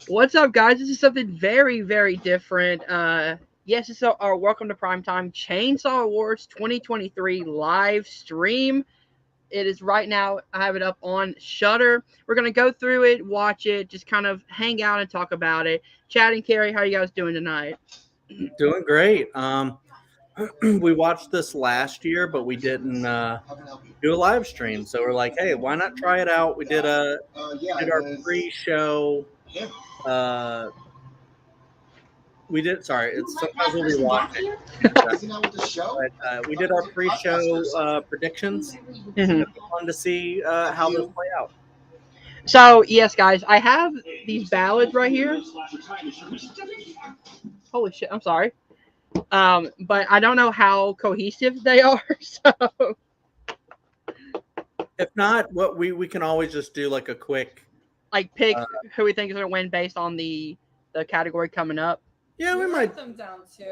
What's up, guys? This is something very, very different. Yes, it's our Welcome to Primetime Chainsaw Awards 2023 live stream. It is right now. I have it up on Shudder. We're gonna go through it, watch it, just kind of hang out and talk about it. Chad and Kerri, how are you guys doing tonight? Doing great. We watched this last year, but we didn't do a live stream. So we're like, hey, why not try it out? We did our pre-show. Uh, we did. Sorry, it's sometimes we'll be watching. We did our pre-show predictions. Mhm. It'd be fun to see how this play out. So, yes, guys, I have these ballads right here. Holy shit! I'm sorry. But I don't know how cohesive they are. So, If not, what we can always just do like a quick. like, pick Uh, who we think is gonna win based on the category coming up. yeah, we might them down too.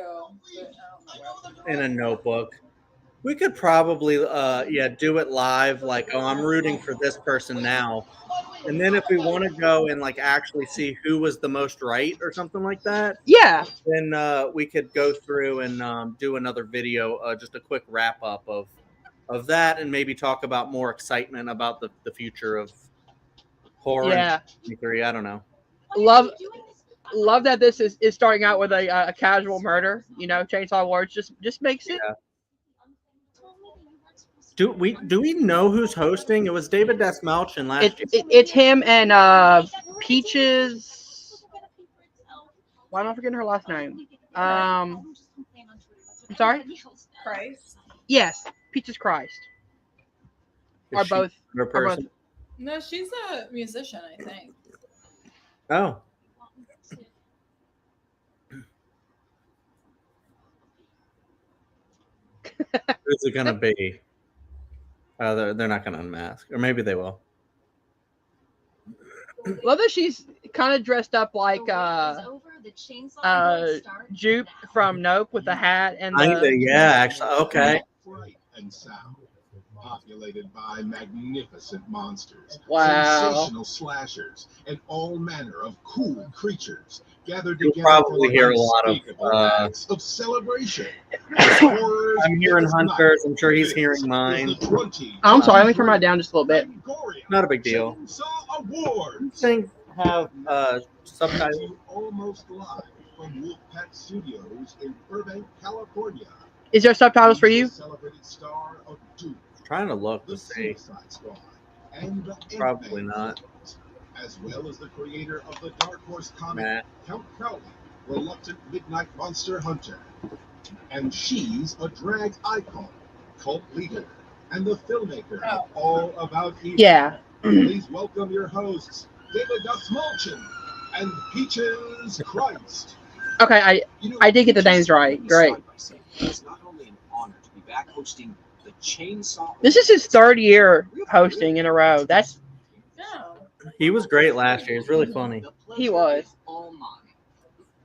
But I don't know in a notebook. We could probably, do it live. Like, oh, I'm rooting for this person now, and then if we want to go and like actually see who was the most right or something like that, Yeah, then we could go through and do another video, just a quick wrap up of that, and maybe talk about more excitement about the future of horror in yeah. 2023. I don't know. Love that this is starting out with a casual murder. Chainsaw Awards just makes it. Yeah. Do we know who's hosting? It was David Desmalchin last year. It's him and Peaches. Why am I forgetting her last name? I'm sorry. Christ. Yes, Peaches Christ Is are she both her are both. person? No, she's a musician, I think. Oh, who's it gonna be? They're not gonna unmask, or maybe they will. Love that she's kind of dressed up like Jupe from Nope with the hat and Kinda, the. yeah. Actually, okay. Bright and sound, populated by magnificent monsters, Wow. sensational slashers, and all manner of cool creatures gathered You'll together for probably the hear a lot of. unspeakable acts of celebration. Horrors I'm hearing is night. Hunters. I'm sure he's This hearing is the mine. 2023 I'm sorry. Let me turn mine down just a little bit. Not a big deal. Chainsaw Awards. Things have subtitles. Coming to you almost live from Wolfpack Studios in Burbank, California. Is there subtitles for The you? celebrated star of Doom, Trying to look to the see. Suicide Squad, and the Probably Ant-Man not. films, as well as the creator of the Dark Horse comic, Nah. Count Crowley, reluctant midnight monster hunter. And she's a drag icon, cult leader, and the filmmaker of All About Eve. Yeah. Please welcome your hosts, David Dastmalchin and Peaches Christ. Okay, I did get the names right. Great. It's not only an honor to be back hosting the Chainsaw. This is his third year hosting in a row. That's No. He was great last year. It's really funny. The pleasure He was. is all mine.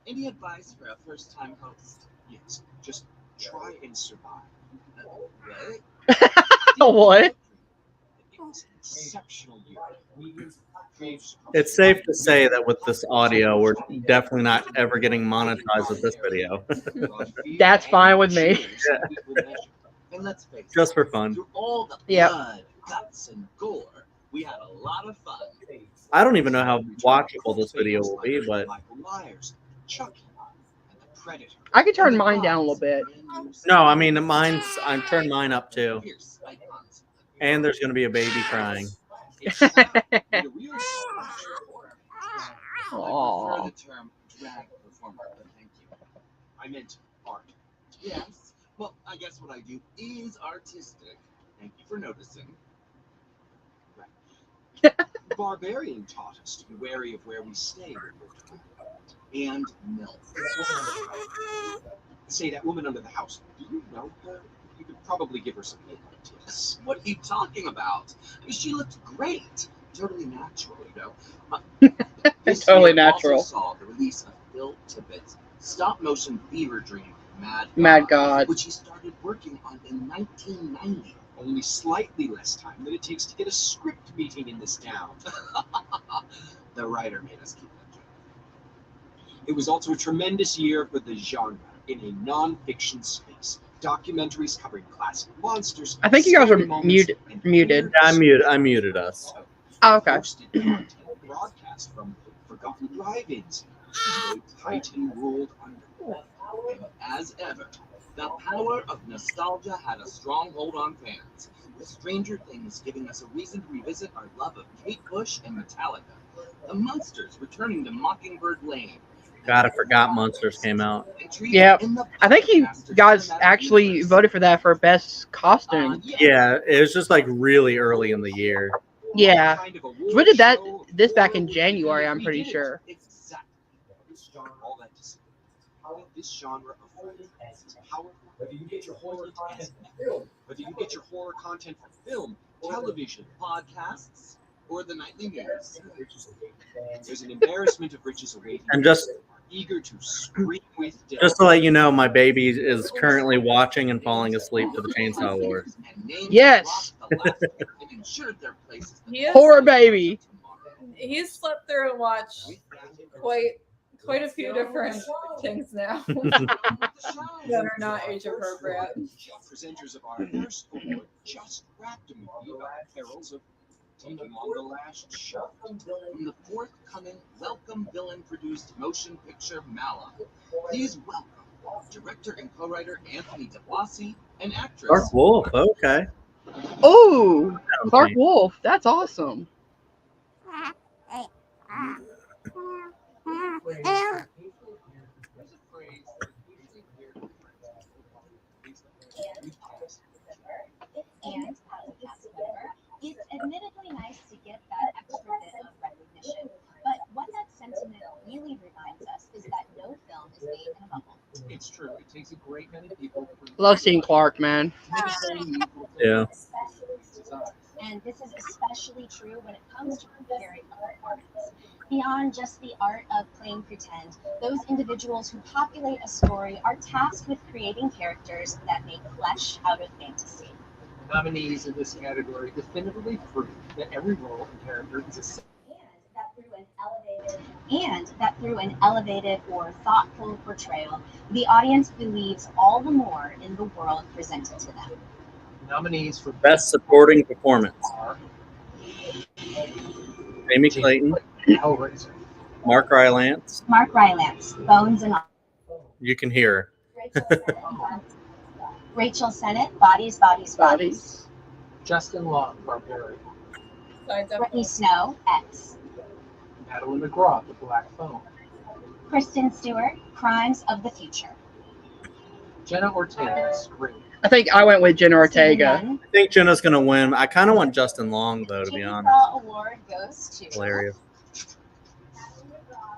Any advice for a first-time host? Yes, just try and survive. What? what? It was an exceptional year. It's safe to say that with this audio, we're definitely not ever getting monetized with this video. That's fine with me. And let's face it, Just for fun. through all the Yep. blood, guts, and gore, we had a lot of fun. I don't even know how watchable this video will be, but Michael Myers, Chucky, and the Predator. I could turn mine down a little bit. no, I mean I'm turned mine up too. Fierce icons. And there's gonna be a baby crying. It's a real splash horror. I Aw. prefer the term drag performer, but thank you. I meant art. Yes. Well, I guess what I do is artistic. Thank you for noticing. Right. Barbarian taught us to be wary of where we stay when we're trapped. And milk. Say, that woman under the house, do you know her? You could probably give her some tips. What are you talking about? She looked great. Totally natural, you know. This Totally year natural. Also saw the release of Phil Tippett's stop-motion fever dream, Mad God. which he started working on in 1990. Only slightly less time than it takes to get a script meeting in this town. The writer made us keep that joke. It was also a tremendous year for the genre in a non-fiction space. Documentaries covering classic monsters. I think you guys are scary moments, muted. and Muted. Yeah, I muted us. Oh, okay. Hosted content broadcast from forgotten drive-ins to the Titan-ruled underworld. And as ever, the power of nostalgia had a strong hold on fans, with Stranger Things giving us a reason to revisit our love of Kate Bush and Metallica. The Munsters returning to Mockingbird Lane. God, I forgot Monsters came out. Yeah, I think you guys actually voted for that for best costume. Yeah, it was just like really early in the year. Yeah, we did that this back in January. I'm pretty sure. Exactly. All that to say, this genre of film is powerful. Whether you get your horror content from film, television, podcasts, or the nightly news, there's an embarrassment of riches awaiting. And just eager to scream with delight. Just to let you know, my baby is currently watching and falling asleep to the Chainsaw Wars. Yes. Horror baby. He's slept through and watched quite a few different things now that are not age appropriate. Presenters of our first award just wrapped a movie about the perils of taking on the last shot from the forthcoming Welcome Villain-produced motion picture Mala. Please welcome director and co-writer Anthony DeBlasi and actress Dark Wolf, okay. Oh, Dark Wolf, that's awesome. And as a cast member, it's admittedly nice to get that extra bit of recognition. But what that sentiment really reminds us is that no film is made in a bubble. It's true. It takes a great many people. Love seeing Clark, man. Yeah. And this is especially true when it comes to preparing a performance. Beyond just the art of playing pretend, those individuals who populate a story are tasked with creating characters that make flesh out of fantasy. Nominees in this category definitively prove that every role and character is a and that through an elevated or thoughtful portrayal, the audience believes all the more in the world presented to them. Nominees for Best Supporting Performance: are Jamie Clayton, Hellraiser, Mark Rylance. Bones and All. You can hear her. Rachel Sennett, Bodies. Justin Long, Barbarian, Brittany Snow, X. Madeline McGraw, The Black Phone, Kristen Stewart, Crimes of the Future. Jenna Ortega, Scream, I think I went with Jenna Ortega. Stephen Yeun. I think Jenna's gonna win. I kind of want Justin Long though, to be Jimmy honest. Ball Award goes to Hilarious.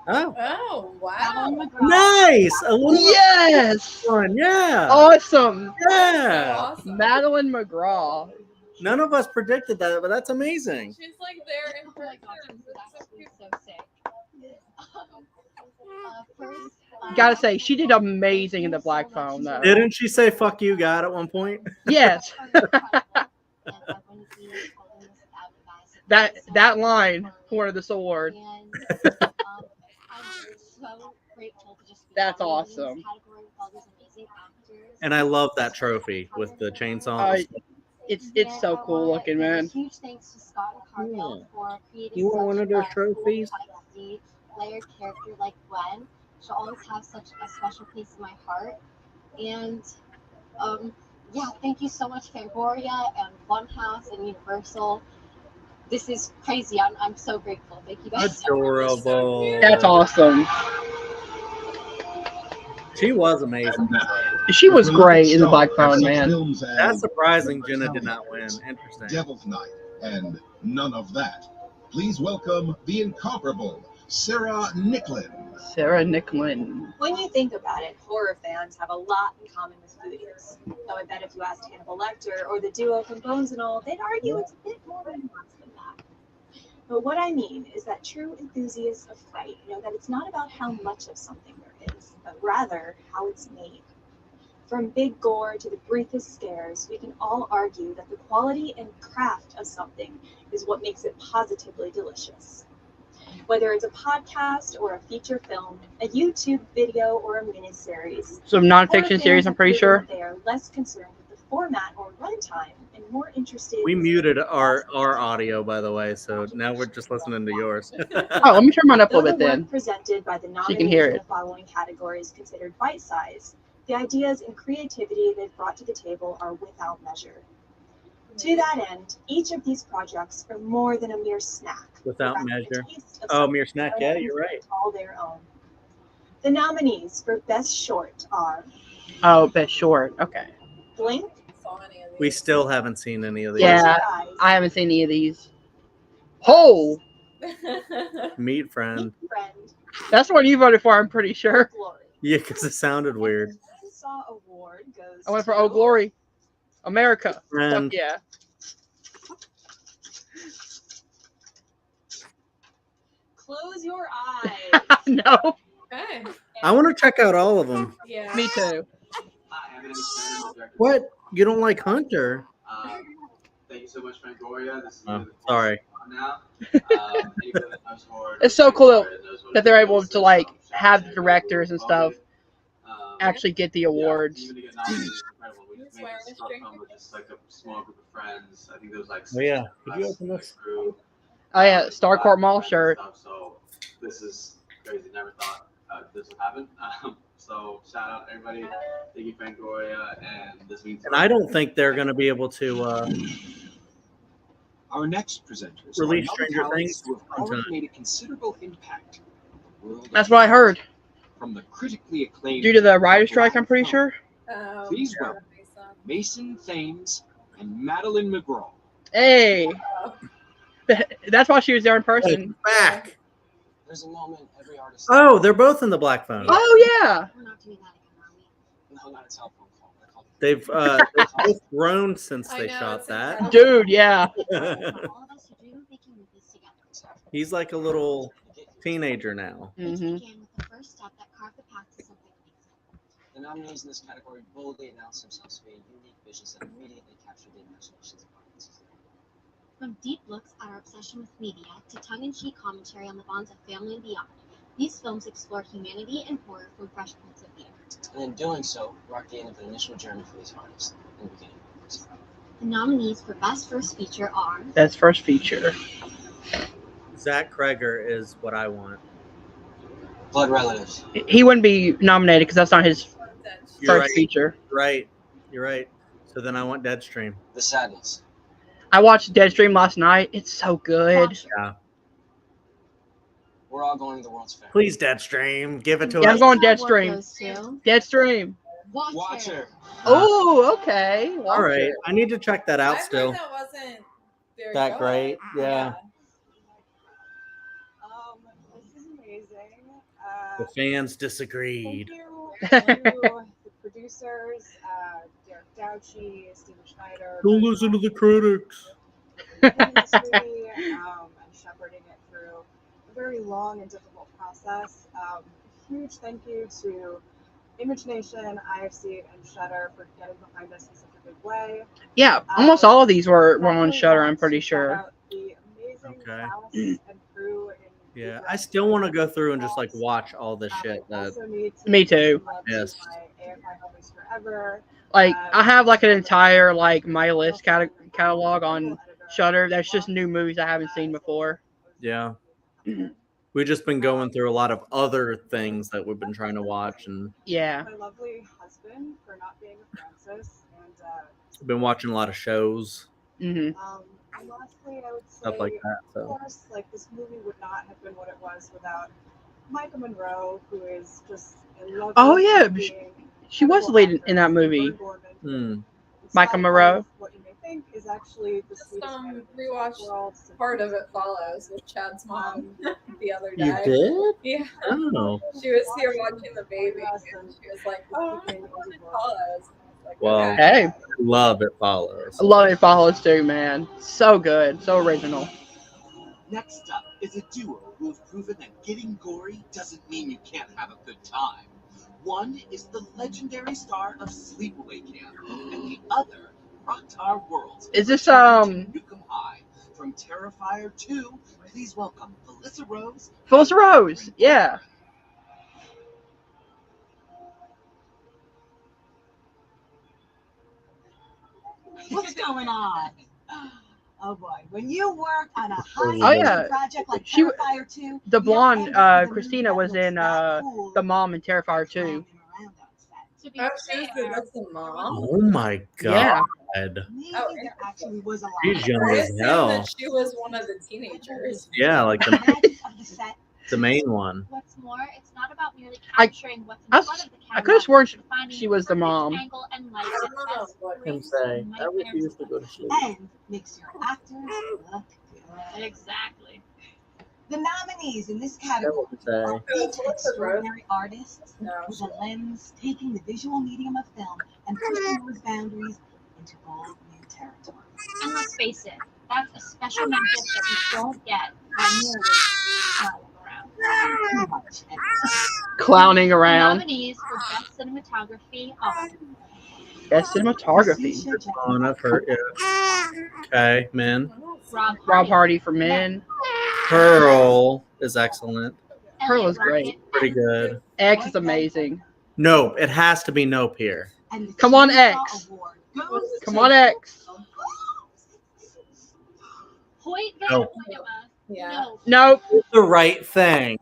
Oh, Oh, wow. Madeline McGraw. nice! A little Yes. fun, yeah, Awesome. yeah. Awesome. Madeline McGraw. None of us predicted that, but that's amazing. She's like there in Oh my gosh, person. that's It's so cute. so sick. First, Gotta say, she did amazing in the Black Phone, though. Didn't she say "fuck you, God" at one point? Yes. That line won this award. And I'm so grateful to just be That's in this awesome. category with all these amazing actors. And I love that trophy with the chainsaw. It's so cool looking, man. Huge thanks to Scott and Cargill for creating You want one of those such a trophies? cool, feisty, layered character like Gwen. She'll always have such a special place in my heart. And yeah, thank you so much, Fangoria and Funhouse and Universal. This is crazy. I'm so grateful. Thank you guys. Adorable. That's awesome. She was amazing. And now, She was if we look great at in the some Black of Phone, such man. films as That's surprising. Jenna did not win. Interesting. Devil's Night and None of That. Please welcome the incomparable Sarah Nicklin. Sarah Nicklin. When you think about it, horror fans have a lot in common with foodies. Though I bet if you asked Hannibal Lecter or the duo from Bones and All, they'd argue it's a bit more nuanced than that. But what I mean is that true enthusiasts of fright know that it's not about how much of something there is, but rather how it's made. From big gore to the briefest scares, we can all argue that the quality and craft of something is what makes it positively delicious. Whether it's a podcast or a feature film, a YouTube video or a miniseries, Some nonfiction series, I'm pretty sure. they are less concerned with the format or runtime and more interested We in muted our audio, by the way, so now we're just listening to yours. Oh, let me turn mine up a Though little the bit work then. presented by the So you nominees can hear in it. the following categories considered bite-sized, the ideas and creativity they've brought to the table are without measure. To that end, each of these projects are more than a mere snack. Without but rather a measure. taste of Oh, something mere snack. Yeah, you're right. all their own. The nominees for Best Short are Oh, Best Short. Okay. Blink, Saw any of We these. still haven't seen any of these. Yeah, Close Your Eyes, I haven't seen any of these. Oh, Meat Friend. Meet Friend, that's the one you voted for, I'm pretty sure. Glory. Yeah, because it sounded weird. The Saw Award goes I went for to Oh Glory. America. Fuck Friend. yeah. Close Your Eyes. No, Okay. I want to check out all of them. Yeah. me too. What? You don't like Hunter? Thank you so much, Fangoria. This is Oh, sorry. now. It's so cool that they're able to like have the directors and stuff actually get the awards. Even to get nominated is incredible. We just made this short film with just like a small group of friends. I think there was like Oh, yeah. six Could you of us open in the this? crew. Oh yeah, Starcourt Mall Friends and shirt. stuff, So this is crazy. Never thought this would happen. So shout out everybody. Thank you, Fangoria, and this means. And I don't think they're going to be able to Our next presenters Release are young Stranger talents Things who have on already time. made a considerable impact in the world of That's what I heard. From the critically acclaimed Due to the writer's strike, I'm pretty sure. Please welcome Mason Thames and Madeline McGraw. Hey, that's why she was there in person. back. There's a moment every artist. Oh, they're both in the black phone. Oh yeah. We're not doing that again, are we? No, not a telephone call. I called They've both grown since I they know, shot it's that. incredible. Dude, yeah. All of us who dream of making movies together. He's like a little teenager now. Things Mhm. began with the first step that carved the path to something amazing. The nominees in this category boldly announced themselves to be unique visions that immediately captured the imaginations of audiences. From deep looks at our obsession with media to tongue-in-cheek commentary on the bonds of family and beyond, these films explore humanity and horror from fresh points of view. And in doing so, marked the end of the initial journey for these artists and the beginning of theirs. The nominees for Best First Feature are That's first feature. Zach Kreger is what I want. Blood Relatives. He wouldn't be nominated because that's not his You're first right. feature. Right. You're right. So then I want Deadstream. The Sadness. I watched Deadstream last night. It's so good. Watcher. Yeah. We're all going to the World's Fair. Please, Deadstream, give it to Yeah, I'm us. going Award Deadstream. goes to Deadstream. Watcher. Oh, okay. All right. I need to check that out I still. heard that wasn't very That good. great? Yeah. This is amazing. The fans disagreed. Thank you to the producers, Derek Douchy, Steven Schneider. Don't listen to the critics. Making this movie, and shepherding it through a very long and difficult process. Huge thank you to Image Nation, IFC, and Shudder for getting behind us in such a big way. Yeah, almost all of these were on Shudder, I'm pretty sure. The amazing Okay. cast and crew in Yeah, I still want to go through and just like watch all this shit. That also need to Me too. love Yes. my AFI homies forever. Like, I have like an entire like my list catalog on Shudder. That's just new movies I haven't seen before. yeah, we've just been going through a lot of other things that we've been trying to watch, and Yeah. My lovely husband for not being a Francis, and been watching a lot of shows, hmm and lastly, I would say, stuff like that. of So course, like this movie would not have been what it was without Micah Monroe, who is just a lovely Oh, yeah, human being, She was wonderful leading actress, in that movie. Vern Gorman, who, Hmm. in Micah spite Monroe. of What you may think is actually the Just sweetest man in the rewatched world. part of It Follows with Chad's mom the other day. You did? Yeah. Oh, She was here watching the baby and she was like, oh, I want It Follows. Like, well, okay. Hey, love It Follows. I love It Follows too, man. So good, so original. Next up is a duo who have proven that getting gory doesn't mean you can't have a good time. One is the legendary star of Sleepaway Camp, and the other rocked our worlds. Is this, Nukem High, From Terrifier 2, please welcome Felissa Rose. Felissa Rose, yeah. What's going on? Oh boy, when you work on a high Oh, yeah. project like She- Terrifier 2, The you blonde end up with a Christina movie was that in looks that cool the mom in Terrifier 2. climbing around on set. To be fair, that's the mom. Oh my Yeah. god. Maybe Oh, there actually was a lot. She's young I as assumed hell. that she was one of the teenagers. Yeah, like the Magic of the set. main one. What's more, it's not about merely I- capturing what's in I was- front of the camera. I could have sworn but finding she was the perfect mom. Angle and light I that don't know sets what great Him say, I nightmares refuse to go to sleep. And makes your actors look good. Exactly. The nominees in this That category would say. are eight extraordinary artists No. with a lens taking the visual medium of film and pushing those boundaries into bold new territory. And let's face it, that's a special magic that you don't get by merely flying around. Too much emphasis. Clowning The around. nominees for best cinematography are Best cinematography. Lucia Jackson, Oh, and I've heard. Yeah. Okay, men. Rob Rob Hardy for Men. Pearl is excellent. Pearl Elliot is great. Rocket, Pretty good. X is amazing. Nope, it has to be Nope here. and the Come on, Chainsaw X. Award goes Come to- on, X. Hoyt Van No. Hoytema. Yeah. No. Nope. It's the right thing.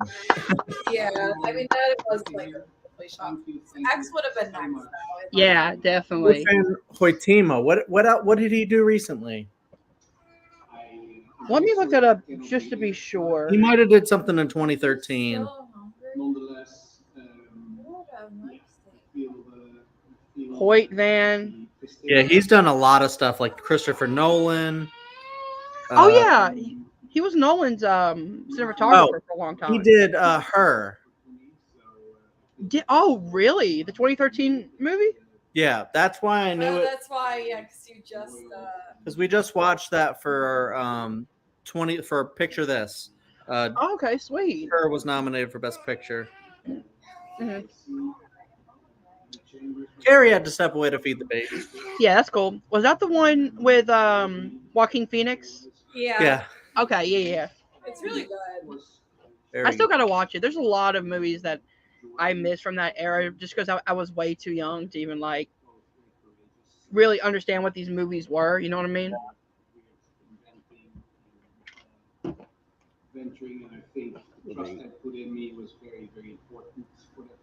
Yeah. I mean, that was like a complete shock. X would have been next, though. Yeah, definitely. And Hoytema, what did he do recently? Let me look that up just to be sure. He might have did something in 2013. So hungry. Nonetheless, What a nice thing. Hoyt Van. Yeah, he's done a lot of stuff like Christopher Nolan. Oh yeah, he was Nolan's cinematographer for a long time. He did Her. Oh really? The 2013 movie? Yeah, that's why I knew Oh, it that's why, yeah, because you just. because we just watched that for 20 for Picture This. Oh, okay, sweet. Her was nominated for Best Picture. Mhm. Kerri had to step away to feed the baby. Yeah, that's cool. Was that the one with Joaquin Phoenix? Yeah. Yeah, Okay, yeah. It's really good. very I still gotta watch it. There's a lot of movies that I missed from that era just because I was way too young to even like really understand what these movies were. You know what I mean? venturing, and I think the trust that put in me was very, very important.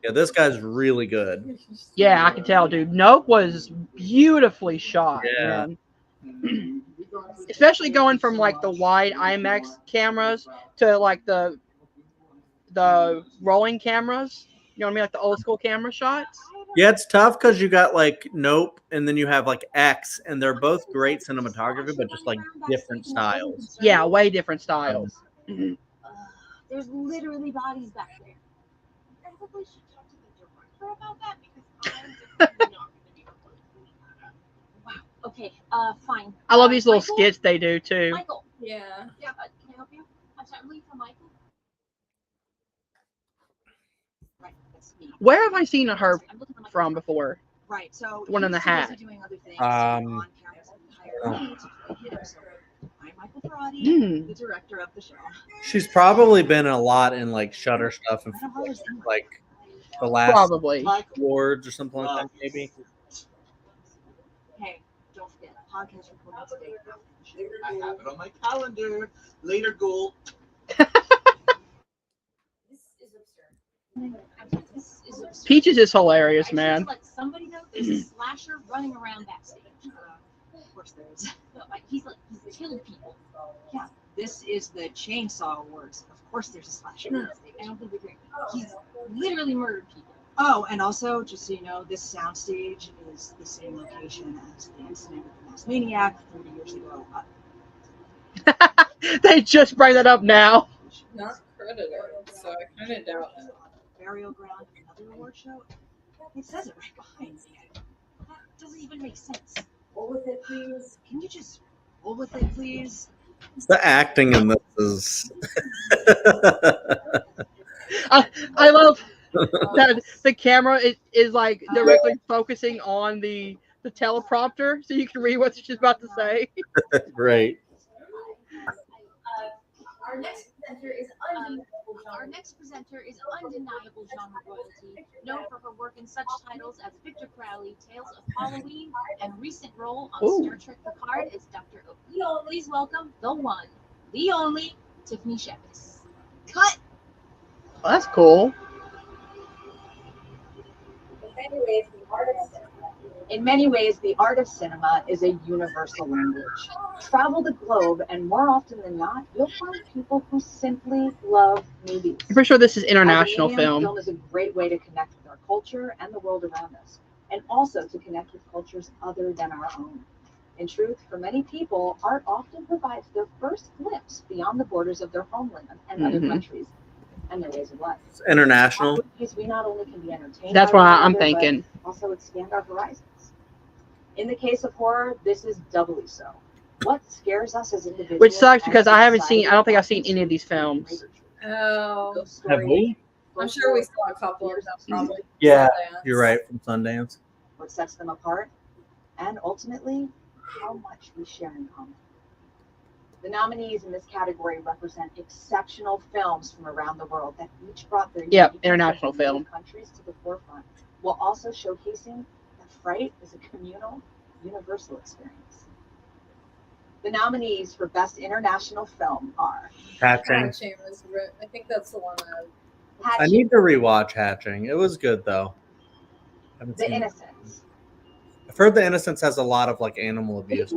Yeah, this guy's really good. Yeah, I can tell, dude. Nope was beautifully shot. Yeah. Man. Especially going from like the wide IMAX cameras to like the rolling cameras. You know what I mean? Like the old school camera shots. Yeah, it's tough because you got like Nope, and then you have like X, and they're both great cinematography, but just like different styles. Yeah, way different styles. There's literally bodies back there. I probably should talk to the director about that because I'm definitely not going to be recording that. Wow. Okay. Fine. I love these little Michael? skits they do too. Michael. Yeah. Yeah. Can I help you? I'm sorry. I'm looking for Michael. Right. That's me. Where have I seen her I'm looking for Michael. from before? Right, so The one in the he's too busy hat. doing other things Um, on cameras and hired me to hit him. So I'm Michael Ferrati, Hmm. the director of the show. She's probably been a lot in like Shudder stuff and I don't know his name. like the last Probably. awards or something like that, maybe. Hey, don't forget, podcast recording today after the show. I have it on my calendar. Later, Ghoul. This is absurd. Peaches is hilarious, I should man. just let somebody know there's a slasher running around backstage. Of course there is. No, he's killed people. Yeah, this is the Chainsaw Awards. Of course there's a slasher. No, I don't think we're great. He's literally murdered people. Oh, and also, just so you know, this soundstage is the same location as the incident with the Masked Maniac 30 years ago. They just bring that up now. Not credited, so I kind of doubt it. Burial ground of another award show. It says it right behind me. That doesn't even make sense. Roll with it, please. Can you just roll with it, please? The acting in this is I love that the camera is like directly focusing on the teleprompter so you can read what she's about to say. great. Our next presenter is undeniable genre royalty, known for her work in such titles as Victor Crowley, Tales of Halloween, and recent role on Ooh. Star Trek Picard as Dr. Oak. Please welcome the one, the only, Tiffany Shepis. Cut! Well, that's cool. In many ways, the art of cinema is a universal language. Travel the globe, and more often than not, you'll find people who simply love movies. I'm pretty sure this is As a international medium, film. film is a great way to connect with our culture and the world around us, and also to connect with cultures other than our own. In truth, for many people, art often provides their first glimpse beyond the borders of their homeland and other countries and their ways of life. It's international. Because we not only can be entertained, That's by what one I'm another, thinking. but also expand our horizons. In the case of horror, this is doubly so. What scares us as individuals? Which sucks because and I as a haven't seen. I don't think I've seen society any of these films. Oh, ghost Have stories, we? I'm sure we saw a couple of them probably. Yeah, Sundance. you're right, from Sundance. what sets them apart, and ultimately, how much we share in common. The nominees in this category represent exceptional films from around the world that each brought their Yep, unique international native film. countries to the forefront, while also showcasing that fright is a communal, universal experience. The nominees for Best International Film are Hatching. Hatching was I think that's the one that I need to rewatch Hatching. It was good though. Haven't The seen it. Innocents, I've heard The Innocents has a lot of like animal abuse.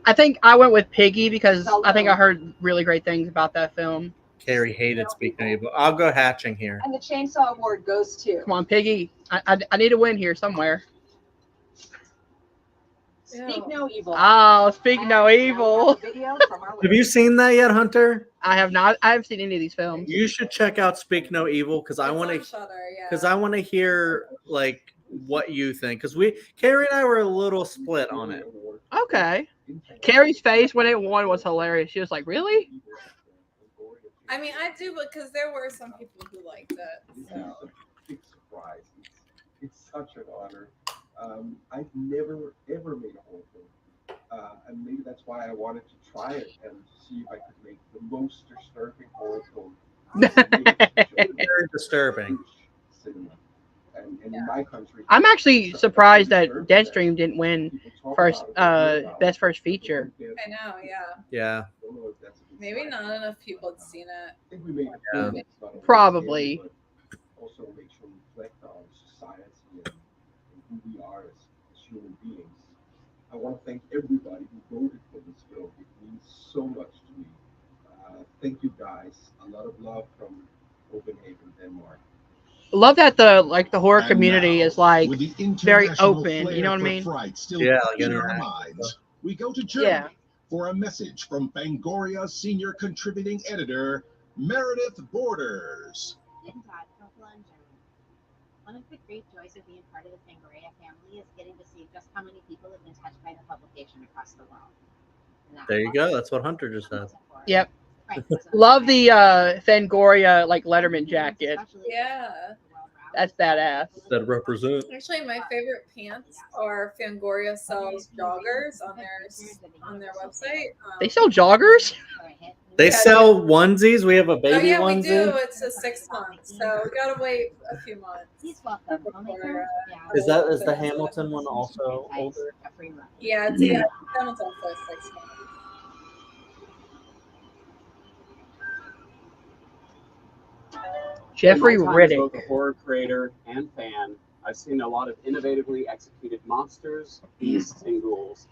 I think I went with Piggy because I think I heard really great things about that film. Carrie hated Speaking of Evil. I'll go Hatching here. and the Chainsaw Award goes to Come on, Piggy. I need a win here somewhere. Speak No Evil. Oh, Speak No Evil. Video from our Have you seen that yet, Hunter? I have not. I haven't seen any of these films. You should check out Speak No Evil because I want to. Shudder, yeah. Because I want to hear like what you think. Because Carrie and I were a little split on it. Okay. Carrie's face when it won was hilarious. She was like, "Really?" I mean, I do, because there were some people who liked it. So. Big surprise. It's such an honor. I've never ever made a horror film, and maybe that's why I wanted to try it and see if I could make the most disturbing horror film. Very disturbing. Cinema. And in my country, I'm actually surprised that Deadstream didn't win best first feature. I know, yeah. Yeah. Maybe not enough people had seen it. I think we made a Yeah. film that's not only Probably. scary, but also makes you reflect on society and who we are as human beings. I want to thank everybody who voted for this film. It means so much to me. Thank you guys. A lot of love from Copenhagen, Denmark. Love that the horror And community now, is like with the very international open. flair You know what I for mean? fright still Yeah, like in our international minds, we go to Germany Yeah. for a message from Fangoria senior contributing editor Meredith Borders. One of the great joys of being part of the Fangoria family is getting to see just how many people have been touched by the publication across the world. There you go. That's what Hunter just said. Yep. Love the Fangoria like Letterman jacket. Yeah. That's badass. That represent. Actually, my favorite pants are Fangoria sells joggers on their website. They sell joggers? They Yeah, sell onesies. We have a Oh baby yeah, we onesie. do. It's a 6 months, so we gotta wait a few months. He's welcome. Before, Is the Hamilton one also older? yeah, that one's also 6 months. Jeffrey In my time as Riddick. both a horror creator and fan, I've seen a lot of innovatively executed monsters, beasts, and ghouls.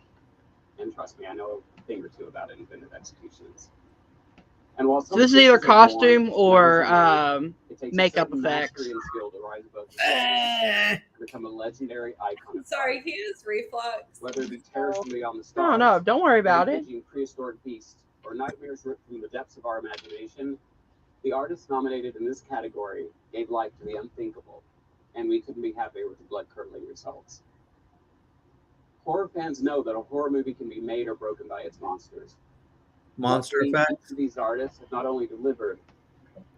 And trust me, I know a thing or two about inventive executions. And while So this is either costume or makeup effects. mastery and skill to rise above and become a legendary icon. of Sorry, he is reflux. Whether it be terrors from beyond the No, stars, no, don't worry about it. rampaging prehistoric beasts, or nightmares ripped from the depths of our imagination, the artists nominated in this category gave life to the unthinkable, and we couldn't be happier with the blood-curdling results. Horror fans know that a horror movie can be made or broken by its monsters. Monster Luckily, effects. each of these artists have not only delivered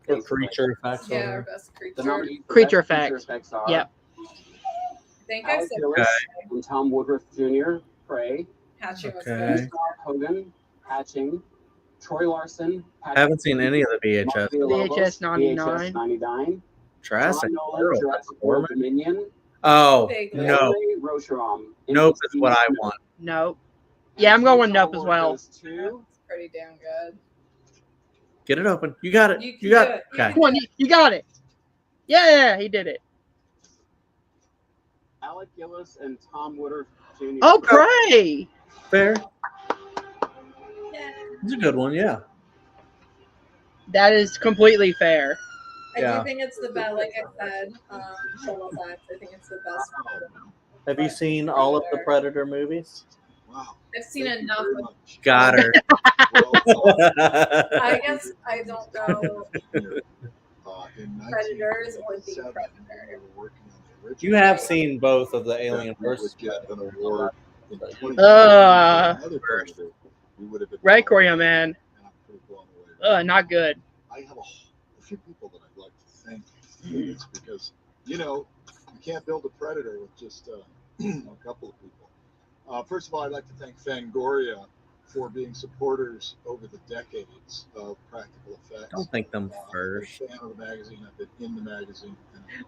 Or creature effects. Yeah, our Or... best the creature. nominees for Creature best feature effects. effects are Yep. I think I Alex said Gillis and Tom Woodruff Jr., Prey, Hatching was Okay. good. Hogan, Hatching, Troy Larson. I haven't seen any of the VHS. VHS 99. VHS 99. Jurassic John Nolan, World. Jurassic World Dominion. Oh, Vaguely. no. Ray Rocheram. Nope is what I want. Nope. Yeah, I'm going Nope as well. That's pretty damn good. Get it open. You got it. You You got can it. do it. Okay. Come on, you got it. Yeah, he did it. Alec Gillis and Tom Woodruff Jr. Oh, Prey. Fair. It's a good one, yeah. That is completely fair. I Yeah. do think it's the best. Like I said, several times, I think it's the best. Have you seen all of the Predator movies? Wow. I've seen enough. Got her. I guess I don't know Predators or the Predator. You have seen both of the Alien vs. Red Korea, man. Not good. I have a few people that I'd like to thank for this because, you know, you can't build a Predator with just a couple of people. First of all, I'd like to thank Fangoria for being supporters over the decades of practical effects. Don't thank them first. I'm a fan of the magazine. I've been in the magazine.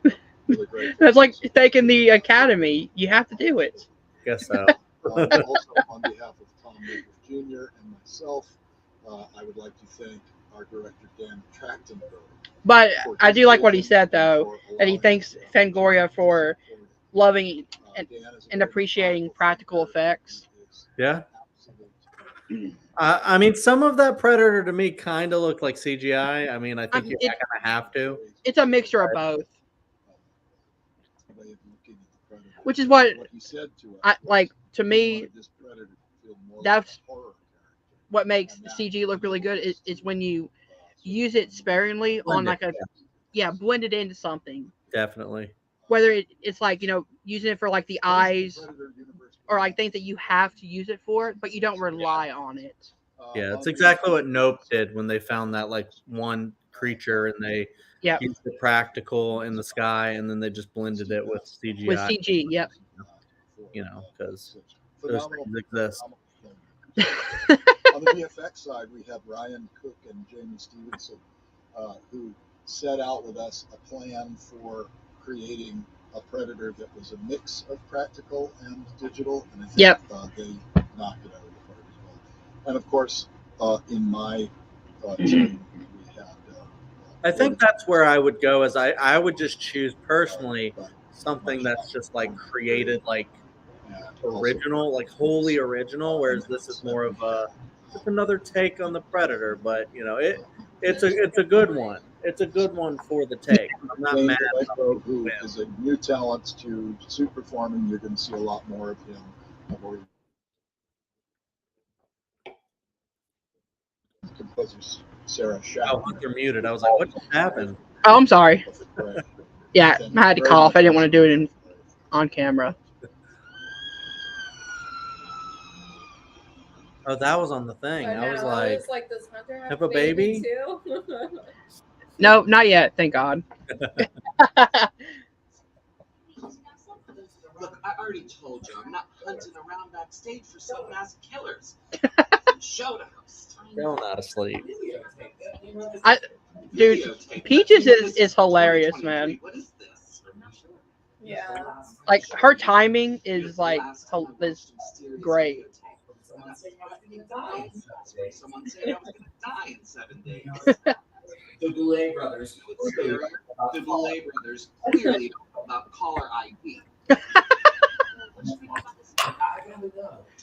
And really great. That's like thanking the Academy. You have to do it. Guess so. Also, on behalf of Tom Woodruff Jr. and myself, I would like to thank our director, Dan Trachtenberg. But I do like what he said, though, that he thanks Fangoria for loving and appreciating practical effects. Yeah. I mean, some of that Predator to me kind of looked like CGI. I mean, I think you're not going to have to. It's a mixture of both. Which is what I like. To me, that's what makes CG look really good is when you use it sparingly on like a blend it into something. Definitely. Whether it's like, you know, using it for like the eyes or like things that you have to use it for, but you don't rely on it. Yeah, it's exactly what Nope did when they found that like one creature and they used the practical in the sky and then they just blended it with CGI. With CG, yep. You know, because those things exist. On the VFX side, we have Ryan Cook and Jamie Stevenson, who set out with us a plan for creating a Predator that was a mix of practical and digital, and I think they knocked it out of the park as well. And of course, in my team, we had. I think that's where I would go. As I would just choose personally something that's just like created like original, like wholly original, whereas this is more of a just another take on the Predator. But you know, it's a good one. It's a good one for the take. I'm not mad. Who is a new talent to suit performing. You're going to see a lot more of him. Composer Sarah Shaw. Oh, they're muted. I was like, what just happened? Oh, I'm sorry. Yeah, I had to cough. I didn't want to do it on camera. Oh, that was on the thing. I was like, does Hunter have a baby? Too? No, not yet. Thank God. Look, I already told you, I'm not hunting around backstage for some masked killers. Show us. Still not asleep. Dude, Peaches is hilarious, man. What is this? Yeah. Like her timing is like is great. Someone said I was going to die in 7 days. The Goulet brothers. The Goulet brothers clearly don't know about caller ID.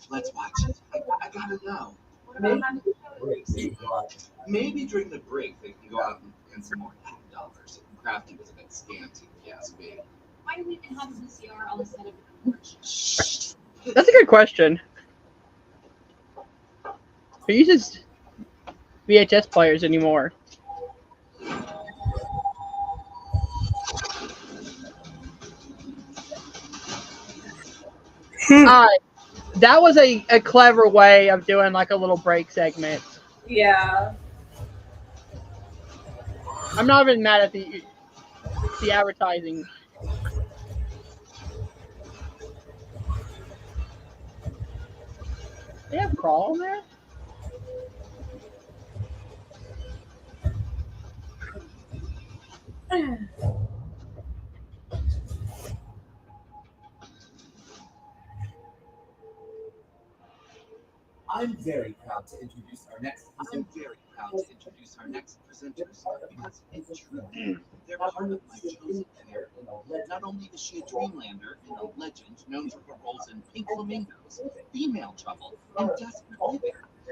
Let's watch it. I gotta know. Maybe during the break they can go out and get some more $10. Crafty was a bit scanty, if you ask me. Why do we even have a VCR on the side of the porch? That's a good question. Who uses VHS players anymore? That was a clever way of doing like a little break segment. Yeah. I'm not even mad at the advertising. They have crawl on there? I'm very proud to introduce our next I'm very proud to introduce our next presenters because in truth, they're part of my chosen pair. Not only is she a Dreamlander and a legend known for her roles in Pink Flamingos, Female Trouble, and Desperate Living,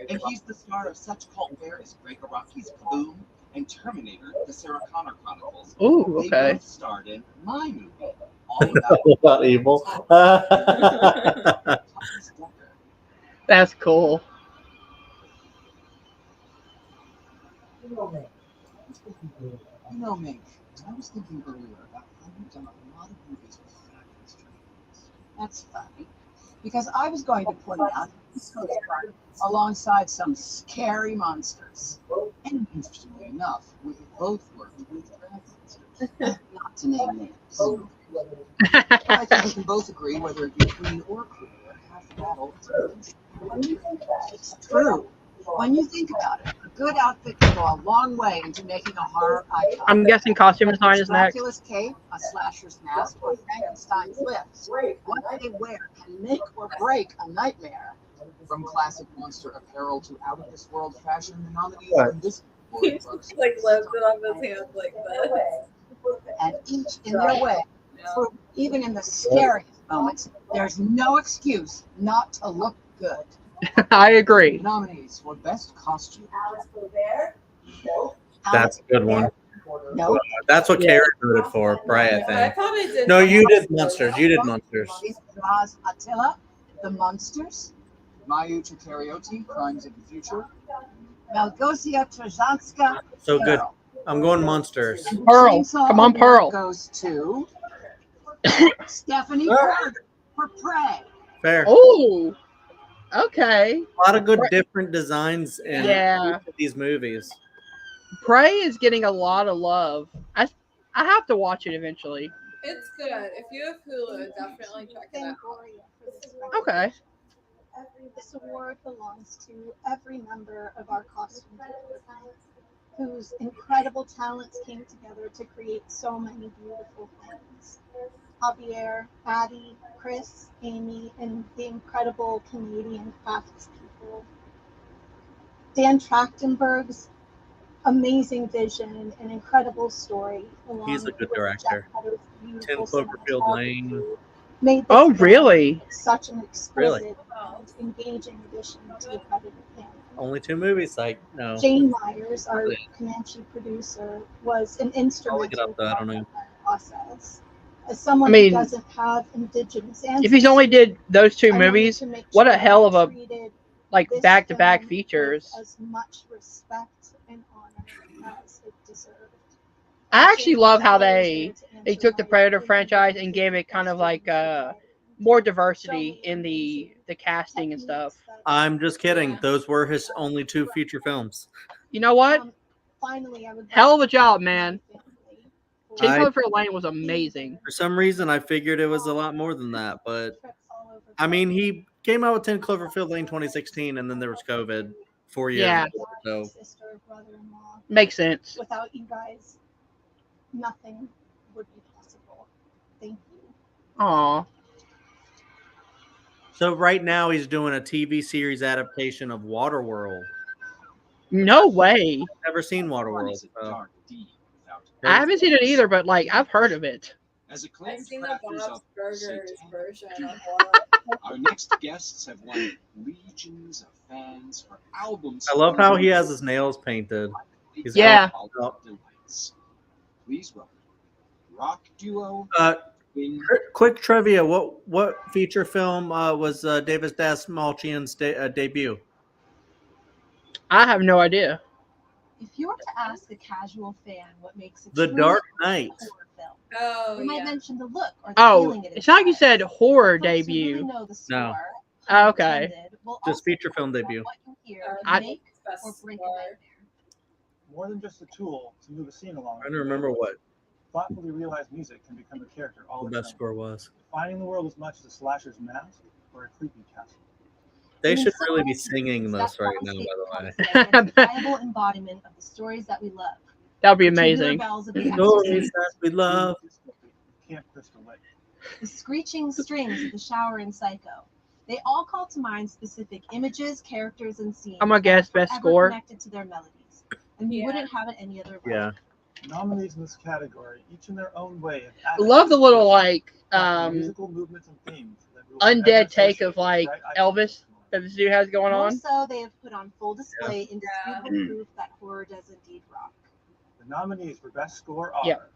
and he's the star of such cult fare as Greg Araki's Kaboom and Terminator: The Sarah Connor Chronicles. Ooh, They okay. both starred in my movie, All About About evil. That's cool. You know, Mink, I was thinking earlier about how you've done a lot of movies with fabulous trailers. That's funny. Because I was going to point out alongside some scary monsters. And interestingly enough, we both worked with dragons. Not to name names. I think we can both agree whether it be queen or crew, half the battle is It's true. When you think about it, a good outfit can go a long way into making a horror icon. I'm guessing costume design is next. Dracula's cape, a slasher's mask, or Frankenstein's lips. What they wear can make or break a nightmare. From classic monster apparel to out-of-this-world fashion, the nominees What? in this He just like lifted up his hand like this. And each in their way, even in the scariest moments, there's no excuse not to look good. I agree. Nominees for best costume. That's a good one. No. That's what Kerri voted for, right? I I think. thought I did. No, you did monsters. You did monsters. Raz Attila, The Monsters. Mayu Chikarioti, Crimes of the Future. Malgosia Trzanska, So good. Carol. I'm going monsters. Pearl. Chainsaw Come on, Award Pearl. Goes to Stephanie Berg for Prey. Fair. Oh, okay. A lot of good different designs in Yeah. each of these movies. Prey is getting a lot of love. I have to watch it eventually. It's good. If you have Hulu, definitely check it out. Fangoria for this Okay. This award belongs to every member of our costume department, whose incredible talents came together to create so many beautiful things. Javier, Addie, Chris, Amy, and the incredible Canadian craftspeople. Dan Trachtenberg's amazing vision and incredible story, along He's a good with director. Jeff Cutter's 10 beautiful Cloverfield Lane. cinematography, made this Oh, film really? such an Really? exquisite and engaging addition to the credited panel. Only 2 movies, like no. Jane Myers, our Comanche producer, was an I'll look it instrumental up though. I don't know. in that process. As someone I mean, who doesn't have indigenous ancestry, If he's only did those 2 I wanted movies, to make what a sure hell I of a treated like this back-to-back film features. with as much respect and honor as it deserved. I actually love how they took the Predator franchise and gave it kind of like more diversity in the casting and stuff. I'm just kidding. Those were his only 2 feature films. You know what? Finally, I would Hell of a job, man. 10 I- Cloverfield Lane was amazing. For some reason, I figured it was a lot more than that, but I mean, he came out with 10 Cloverfield Lane 2016, and then there was COVID 4 years. Yeah. Before, so sister, brother-in-law. Makes sense. Without you guys, nothing would be possible. Thank you. Aw. So right now he's doing a TV series adaptation of Waterworld. No way. Never seen Waterworld. So. I haven't seen it either, but like I've heard of it. As I've acclaimed seen the crafters Bob's of Burgers Satanic version of our next guests have won legions of fans for albums. I love how he has his nails painted. He's Yeah. Delights. Please welcome rock duo. Quick trivia: what feature film was David Dastmalchian's debut? I have no idea. If you were to ask a casual fan what makes a The true Dark Knight. horror film, Oh, they might yeah. mention the look or the Oh, feeling it it's not like you said horror Folks who really debut. know the No. score, Oh, okay. intended, will Just also feature film talk about debut. what you hear I- can make or break a nightmare. More than just a tool to move a scene along. I don't remember what Thoughtfully realized music can become a character all the its best own, score was. defining the world as much as a slasher's mask or a creepy castle. They In should some really be ways, singing that this right now, soundscape by the way. comes as an undeniable embodiment of the stories that we love. That would be The Tubular amazing. Bells of the Stories Exorcist, that we love. Camp Crystal Lake. the screeching strings of the shower in Psycho. They all call to mind specific images, characters, and scenes I'm gonna guess that are best forever score. connected to their melodies, and we wouldn't have it any other way. Yeah. Nominees in this category, each in their own way, have I added love the little like musical movements and themes that we will undead forever take associate of with like bright icons. Elvis that this dude has going More on. so, they have put on full display indisputable proof that horror does indeed rock. The nominees for best score are Yep.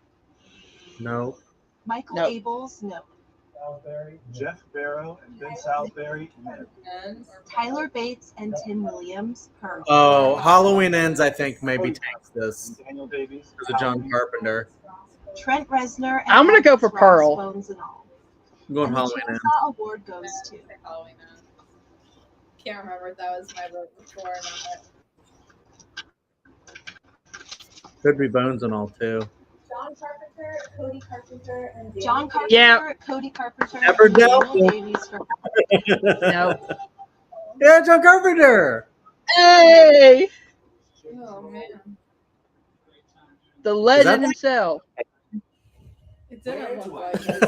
No. Michael Nope. Abels, no. Jeff Barrow and Ben Salisbury, no. Tyler Bates and Tim Williams, per. Oh, Halloween Ends, I think, maybe takes this. Daniel Davies, There's a John Carpenter. Trent Reznor and I'm gonna go Alex for Ross, Pearl. Bones and all. I'm going And the Halloween Ends. Chainsaw Award goes to Halloween Ends. Can't remember if that was my vote before or not. Could be Bones and all, too. John Carpenter, Cody Carpenter, and Daniel John Carpenter, Yeah. Cody Carpenter, Never and Daniel doubtful. Davies for No. Yeah, John Carpenter. Hey, Oh man, the legend that- himself. it didn't look like it.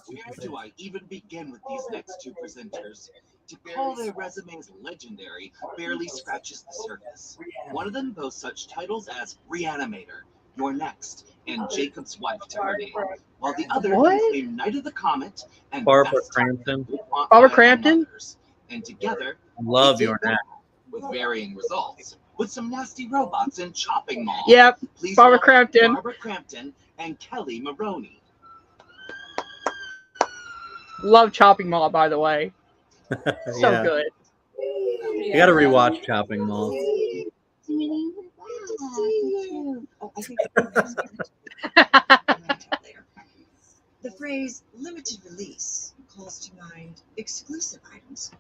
Where do I even begin with these next two presenters? To call their resumes legendary barely scratches the surface. One of them boasts such titles as Reanimator, You're Next, and Jacob's Wife to her name, while the other What? can claim Night of the Comet and Barbara Best Time Crampton. with Aunt Barbara Lila Crampton? Mothers. And together, Love they Your take Neck. with varying results, with some nasty robots and chopping mall. Yep. Please Barbara welcome Crampton. Barbara Crampton and Kelly Maroney. Love Chopping Mall, by the way. So Yeah. good. You gotta rewatch Chopping Mall. Oh, I think the phrase limited release calls to mind exclusive items.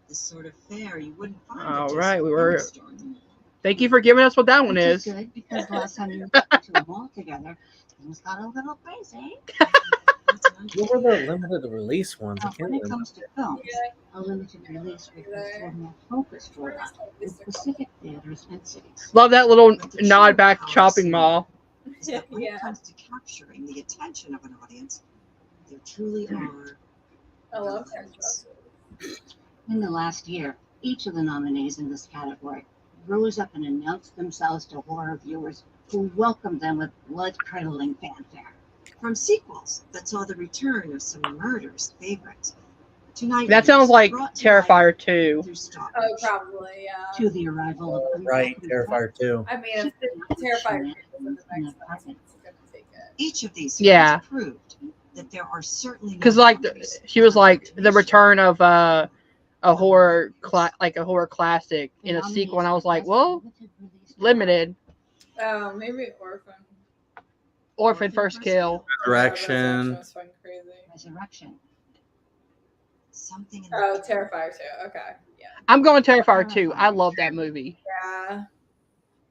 The sort of fare you wouldn't find at All just right, we any were. store in the mall. Thank you for giving us what that one Which is. good because the last time we went to the mall together, things got a little crazy. What were the limited release ones? I Now, can't when it remember. comes to films, a limited release refers to a more focused rollout in specific theaters and cities. Love that little nod back to Chopping Mall. Is that when it comes to capturing the attention of an audience, there truly are. I love limits. In the last year, each of the nominees in this category rose up and announced themselves to horror viewers who welcomed them with blood-curdling fanfare. From sequels that saw the return of some murderous favorites, tonight That sounds like Terrifier 2. Oh, probably, yeah. To the arrival of Right, Terrifier 2. I mean, if Terrifier 2 is in the next class, it's gonna take it. Each of these Yeah. films proved that there are certainly no Because like boundaries she was for like the imagination. return of a horror like a horror classic in a sequel, and I was like, well, limited. Oh, maybe Orphan First Kill. Resurrection. was fun crazy. Resurrection. Something in Oh, Terrifier 2. Okay. Yeah. I'm going Terrifier 2. I love that movie. Yeah.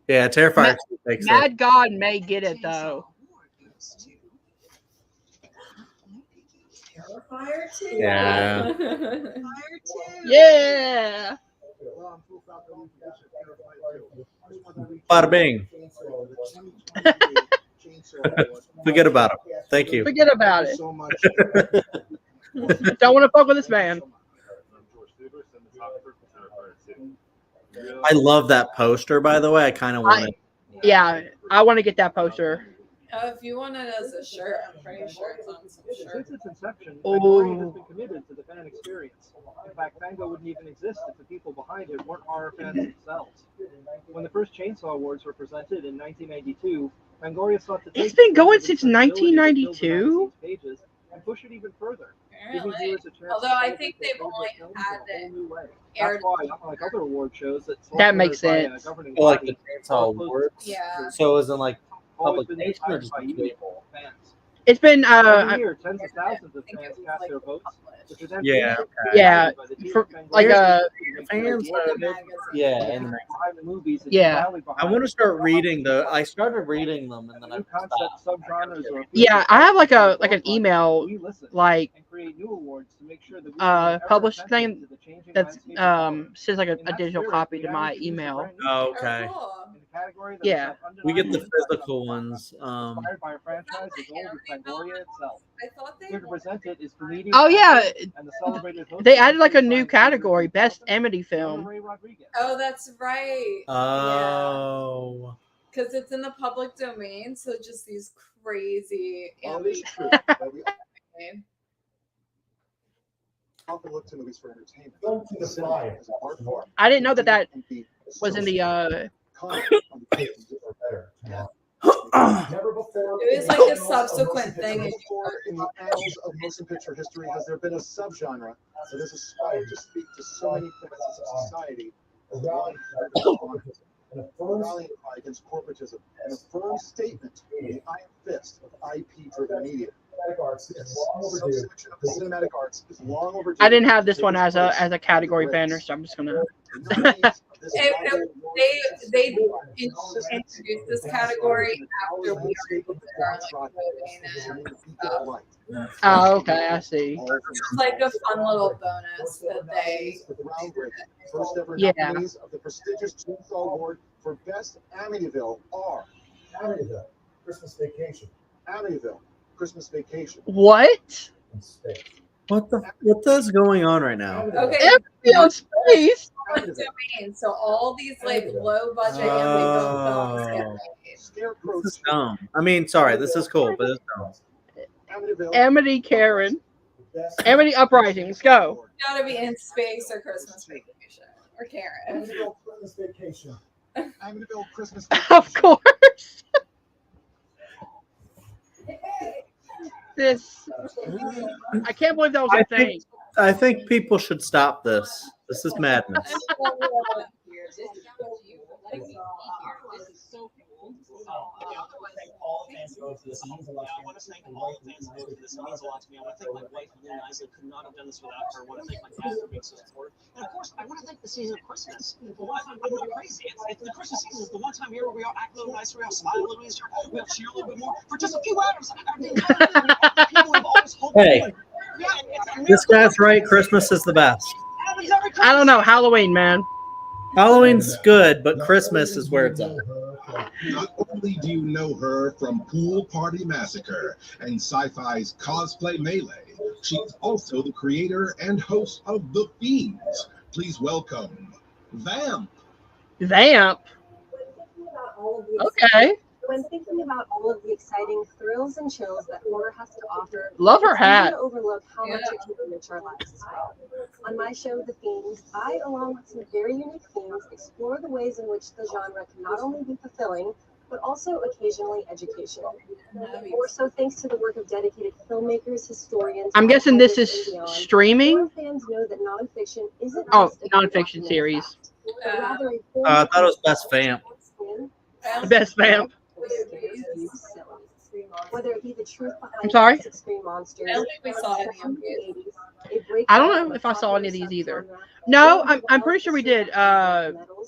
Yeah, Terrifier 2 takes it. Mad God may get it though. Terrifier 2. Yeah. Yeah. Bada bing. Forget about him. Thank you. Forget about it. Don't want to fuck with this man. I love that poster, by the way. I kind of want it. Yeah, I want to get that poster. If you want it as a shirt, I'm pretty sure it's on some shirt. Since its inception, Oh. Fangoria has been committed to the fan experience. In fact, Fango wouldn't even exist if the people behind it weren't horror fans themselves. When the first Chainsaw Awards were presented in 1992, Fangoria sought to It's take been the going sensibility since of 1992. pages and push it even further, giving Apparently. viewers a chance Although to I celebrate think their they've favorite only films had in a whole new way. aired- That's why, unlike other award shows that That makes by a sense. governing Oh, like body, the Chainsaw Awards. Yeah. So isn't like always been publication or decided just by you, people? fans. It's been Every year, tens of thousands of fans cast their votes, which are then Yeah, presented okay. Yeah, by the team for, of Fangoria like Fans voted. Yeah, and behind the movies and Yeah. rally I behind want to start reading the. I started reading them and then I new concept subgenres or yeah, I have like an email we listen like and create new awards to make sure that we remain ever published attentive thing to the changing that's landscape of horror. sends like In a that digital spirit, copy we to now my introduce a email. brand new Oh, genre okay. Cool. in the category that Yeah. is We get the undeniably physical ones. inspired by a franchise as old as Fangoria itself. I thought they Here to present it is comedian, Oh yeah, actor, and the celebrated host they of added like a Mystery new Science Theater category, best 3000, Amity film. Ray Rodriguez. Oh, that's right. Oh. Because it's in the public domain, so just these crazy Amity. Often look to movies for entertainment. Don't see the Cinema fly. as an art form. I didn't know that that can be was in the content on the page. Or better. Never before. It was like a subsequent thing. Never before in the annals of motion picture history has there been a subgenre that has aspired to speak to so many facets of society as one rallying cry against corporatism and a firm statement in the iron fist of IP-driven media. Subsection of the cinematic arts is long overdue. I didn't have this one as a category banner, so I'm just gonna. They introduced this category after we started voting and stuff. Oh, okay, I see. It's like a fun little bonus that they. First ever Yeah. nominees of the prestigious Chainsaw Award for Best Amityville are Amityville, Christmas Vacation. Amityville, Christmas Vacation. What? In space. What is going on right now? Okay. Amityville space. Public domain, so all these like low budget Amityville films get made. This is dumb. I mean, sorry, this is cool, but it's dumb. Amity Karen. Amity Uprising. Let's go. Gotta be in space or Christmas Vacation or Karen. Amityville Christmas Vacation. Amityville Christmas Of course. This. I can't believe that was a thing. I think people should stop this. This is madness. All fans go to this. I want to thank all fans who go to this. It means a lot to me. I want to thank my wife, Lynn Isley. Could not have done this without her. I want to thank my dad for being so supportive. And of course, I want to thank the season of Christmas. The one time I'm going crazy. It's the Christmas season is the one time here where we all act a little nicer, we all smile a little easier, we all cheer a little bit more for just a few hours. People have always hoped. Hey, this guy's right. Christmas is the best. I don't know. Halloween, man. Halloween's good, but Christmas is where it's at. Not only do you know her from Pool Party Massacre and Sci-Fi's Cosplay Melee, she's also the creator and host of The Fiends. Please welcome Vamp. Vamp. Okay. When thinking about all of the exciting thrills and chills that horror has to offer, Love her it's easy hat. to overlook how much it can enrich our lives as well. On my show, The Fiends, I, along with some very unique themes, explore the ways in which the genre can not only be fulfilling, but also occasionally educational. More so thanks to the work of dedicated filmmakers, historians. I'm guessing this is artists, and beyond. streaming. Horror fans know that nonfiction isn't Oh, just a nonfiction documented series. fact, but rather a form I of thought it was Best Vamp. Best Vamp. Whether it be the truth behind I'm sorry? classic screen monsters, I don't think we saw any of these. I don't know if I saw any of these either. No, I'm pretty sure we did.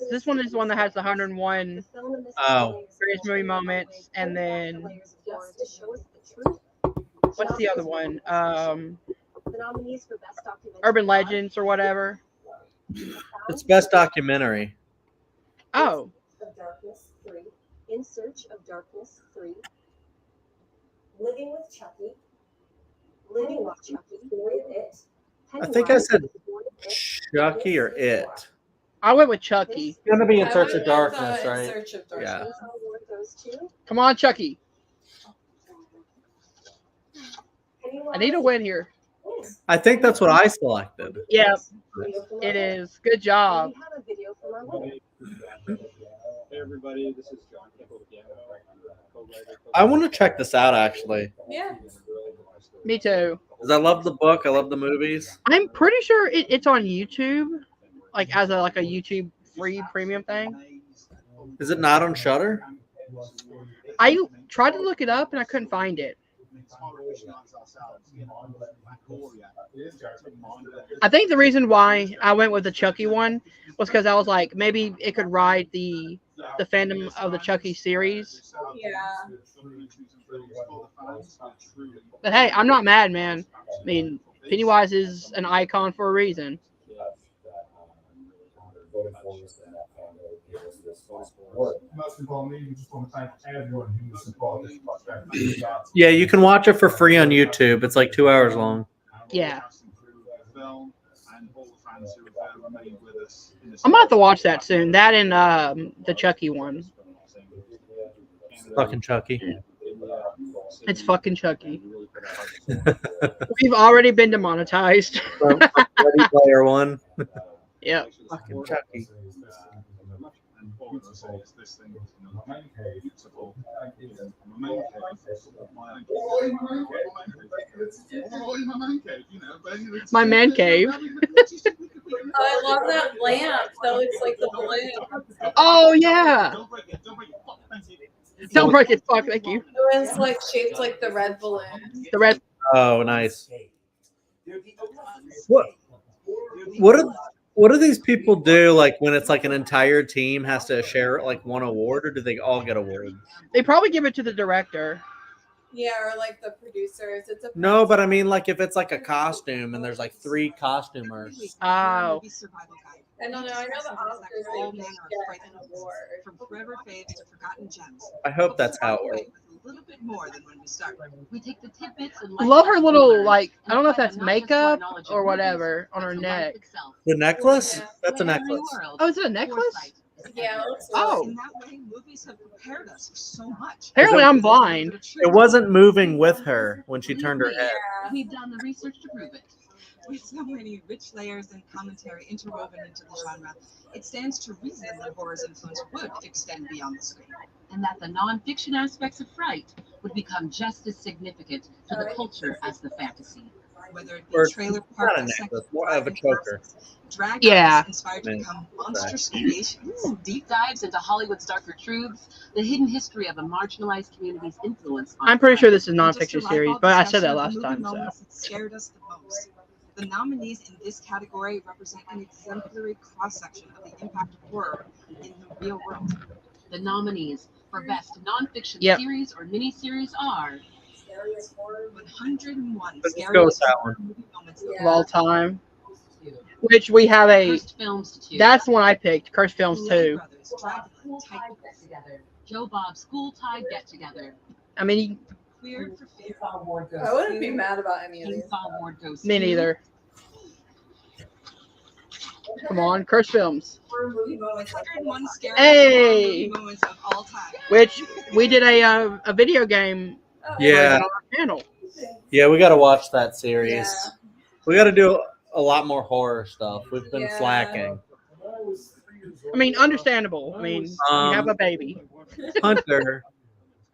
This one is the one that has the 101 greatest movie moments, and then what's the other one? Urban Legends or whatever. It's Best Documentary. Oh. Of Darkness 3, In Search of Darkness 3, Living with Chucky, Living with Chucky, It. I think I said Chucky or It. I went with Chucky. It's gonna be In I Search went of Darkness, with, In right? Search of Yeah. Darkness. Come on, Chucky. I need a win here. I think that's what I selected. Yeah, it is. Good job. Hey everybody, this is John Campbell with Yamaha, co-writer. I want to check this out actually. Yeah. Me too. Because I love the book. I love the movies. I'm pretty sure it's on YouTube, like as a YouTube free premium thing. Is it not on Shudder? I tried to look it up and I couldn't find it. I think the reason why I went with the Chucky one was because I was like, maybe it could ride the fandom of the Chucky series. Yeah. But hey, I'm not mad, man. I mean, Pennywise is an icon for a reason. Yeah, you can watch it for free on YouTube. It's like 2 hours long. Yeah. I'm about to watch that soon. That and the Chucky one. Fucking Chucky. It's fucking Chucky. We've already been demonetized. Ready Player One. Yep. Fucking Chucky. My man cave. I love that lamp. That looks like the balloon. Oh yeah. Don't break it. Fuck. Thank you. It was like shaped like the red balloon. The red. Oh, nice. What do these people do? Like when it's like an entire team has to share like one award, or do they all get awards? They probably give it to the director. Yeah, or like the producers. It's a No, but I mean, like if it's like a costume and there's like 3 costumers. Oh. I don't know. I know the Oscars all they manner get of an frightfulness, award. from forever faves to forgotten gems. I hope that's how it works. A little bit more than when we started. We take the tidbits and I love her little like. I don't know if that's makeup or whatever on her neck. The necklace? That's a necklace. Oh, is it a necklace? Yeah. It looks Oh. In that way, movies have prepared us for so much. Apparently, I'm blind. It wasn't moving with her when she turned her head. We've done the research to prove it. With so many rich layers and commentary interwoven into the genre, it stands to reason that horror's influence would extend beyond the screen. And that the non-fiction aspects of fright would become just as significant to the culture as the fantasy. Whether it Or be trailer not park a necklace, more of a choker. drag Yeah. inspired to become monstrous creations. Deep dives into Hollywood's darker truths, the hidden history of a marginalized community's influence on I'm pretty sure this is a And just nonfiction to series, live but I out said that discussion last of the time. movie So moments that scared us the most. The nominees in this category represent an exemplary cross-section of the impact of horror in the real world. The nominees for best nonfiction Yep. series or miniseries are 101 Let's scary go with that one. movie moments of all time, which we have a. Cursed Films 2, That's the one I picked. Cursed Films 2. Brothers, Dracula, School Titan, Tide Get Together, Joe Bob's School Tide Get Together, I mean, Queer for Fear, I wouldn't be mad about any of King these. Saul Ward Goes me 2, neither. Come on, Cursed Films. 101 scary Hey! movie moments of all time. Which we did a video game Yeah. on our channel. Yeah, we got to watch that series. Yeah. We got to do a lot more horror stuff. We've been Yeah. slacking. I mean, understandable. I mean, you have a baby. Hunter,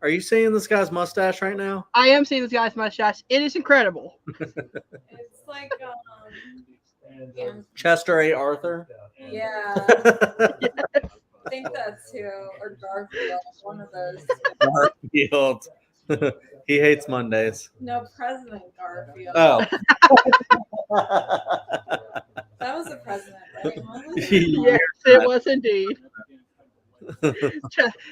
are you seeing this guy's mustache right now? I am seeing this guy's mustache. It is incredible. It's like yeah. Chester A. Arthur? Yeah. I think that too, or Garfield, one of those. Garfield. He hates Mondays. No, President Garfield. Oh. That was a president, right? Yes, it was indeed.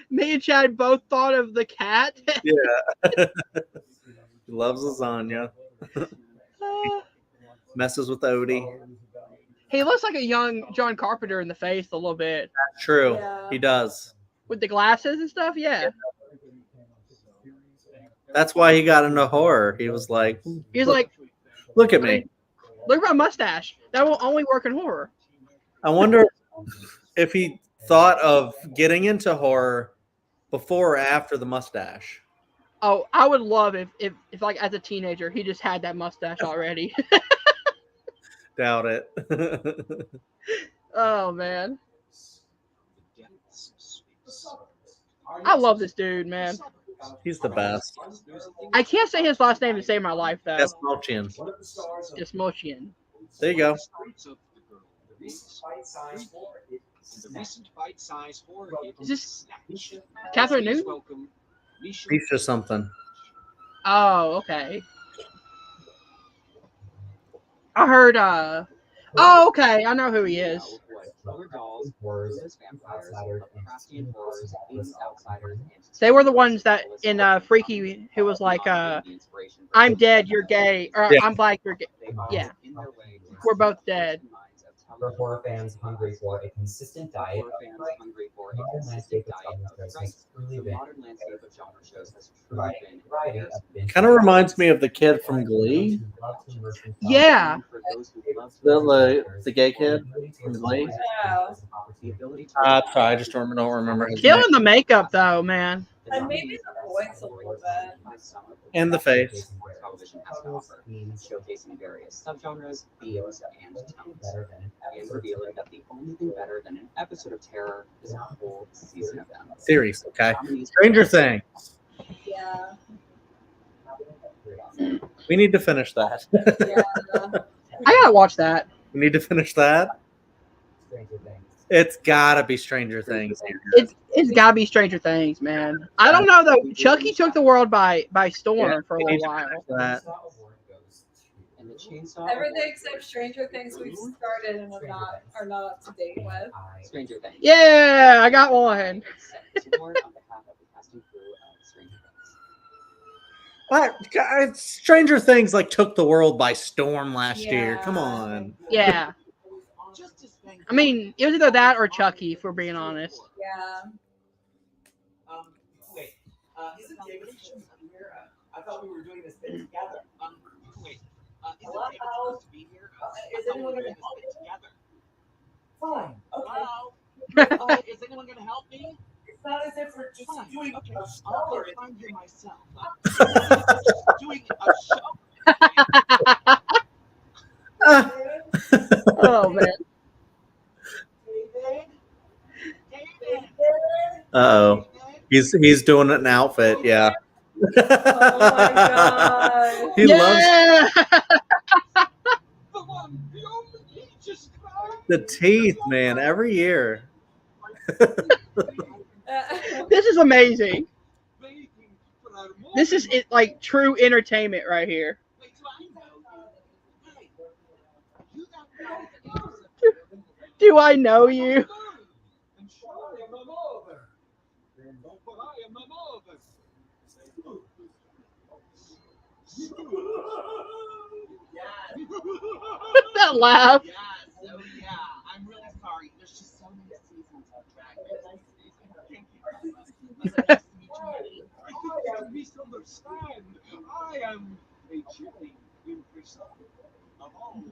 Me and Chad both thought of the cat. Yeah. He loves lasagna. Messes with Odie. He looks like a young John Carpenter in the face a little bit. That's true. Yeah. He does. With the glasses and stuff, yeah. That's why he got into horror. He was like, He's like, look at me. look at my mustache. That will only work in horror. I wonder if he thought of getting into horror before or after the mustache. Oh, I would love if like as a teenager he just had that mustache already. Doubt it. Oh man. I love this dude, man. He's the best. I can't say his last name to save my life though. Desmolchian. Desmolchian. There you go. The recent bite-sized horror hit Is this Snatch. Catherine Please Newton? welcome Misha. Misha something. Oh, okay. I heard oh, okay. I know who he is. Other dolls, possessed vampires, Lovecraftian horrors, and outsiders, and They were the ones that in Freaky who was like I'm dead, you're gay, or Yeah. I'm black, you're gay. Yeah. We're both dead. For horror fans hungry for a consistent diet of fans fright, hungry for a modern consistent landscape of diet genre of shows fright, has truly the been modern landscape of genre shows has truly providing been a variety theirs. of binge Kind of reminds me of the kid from Glee. Yeah. For those who love to The gay kid from Glee. Yeah. the ability to Sorry, I just don't remember his name. Killing the makeup though, man. And maybe the voice a little bit. And the face. television has to offer, showcasing various subgenres, themes, and tones, and revealing that the only thing better than an episode of terror is a whole season of them. Series, okay. Stranger Things. Yeah. We need to finish that. I gotta watch that. We need to finish that. It's gotta be Stranger Things. It's gotta be Stranger Things, man. I don't know though. Chucky took the world by storm for a little while. And the Chainsaw Everything except Stranger Things we've started and are not up to date with. Stranger Things. Yeah, I got one. Support on behalf of the casting crew of Stranger Things. But Stranger Things like took the world by storm last year. Come on. Yeah. I mean, it was either that or Chucky, if we're being honest. Yeah. Wait, isn't David here? I thought we were doing this thing together. Wait, isn't David supposed to be here? Is anyone going to help me? Together. Fine. Okay. Hello? Is anyone going to help me? It's not as if we're just doing Okay, a I'll go show. find you myself. Doing a show. Oh man. Uh-oh. He's doing an outfit, yeah. Oh my god. He loves the teeth, man, every year. This is amazing. This is it, like true entertainment right here. Do I know you? That laugh. Yes, oh yeah. I'm really sorry. There's just so many seasons of Drag Race. Thank you. I think you misunderstand. I am a chipping impression of all.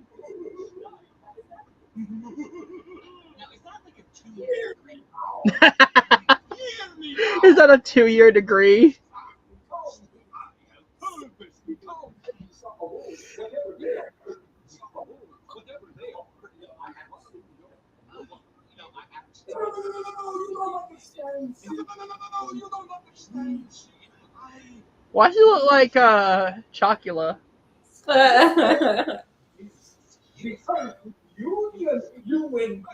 Now, is that like a 2-year degree? Is that a 2-year degree? Why does he look like Chocula? You win.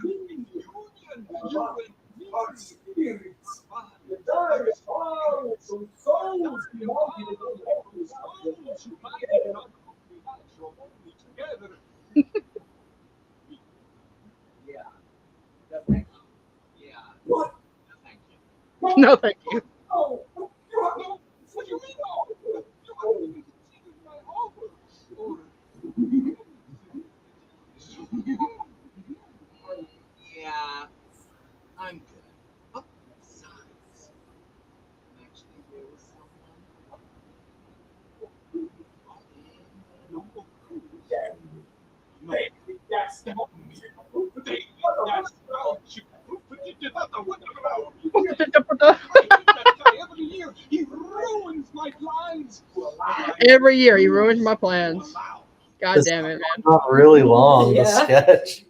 Our spirits. The darkest power of souls belong to Yeah. What? No, thank you. Oh, no. What do you mean, no? Yeah, I'm good. Oh, besides, I'm actually here with someone. Maybe that's the Every year he ruins my plans. Every year he ruins my plans. God damn it, man. Not really long, the Yeah. sketch.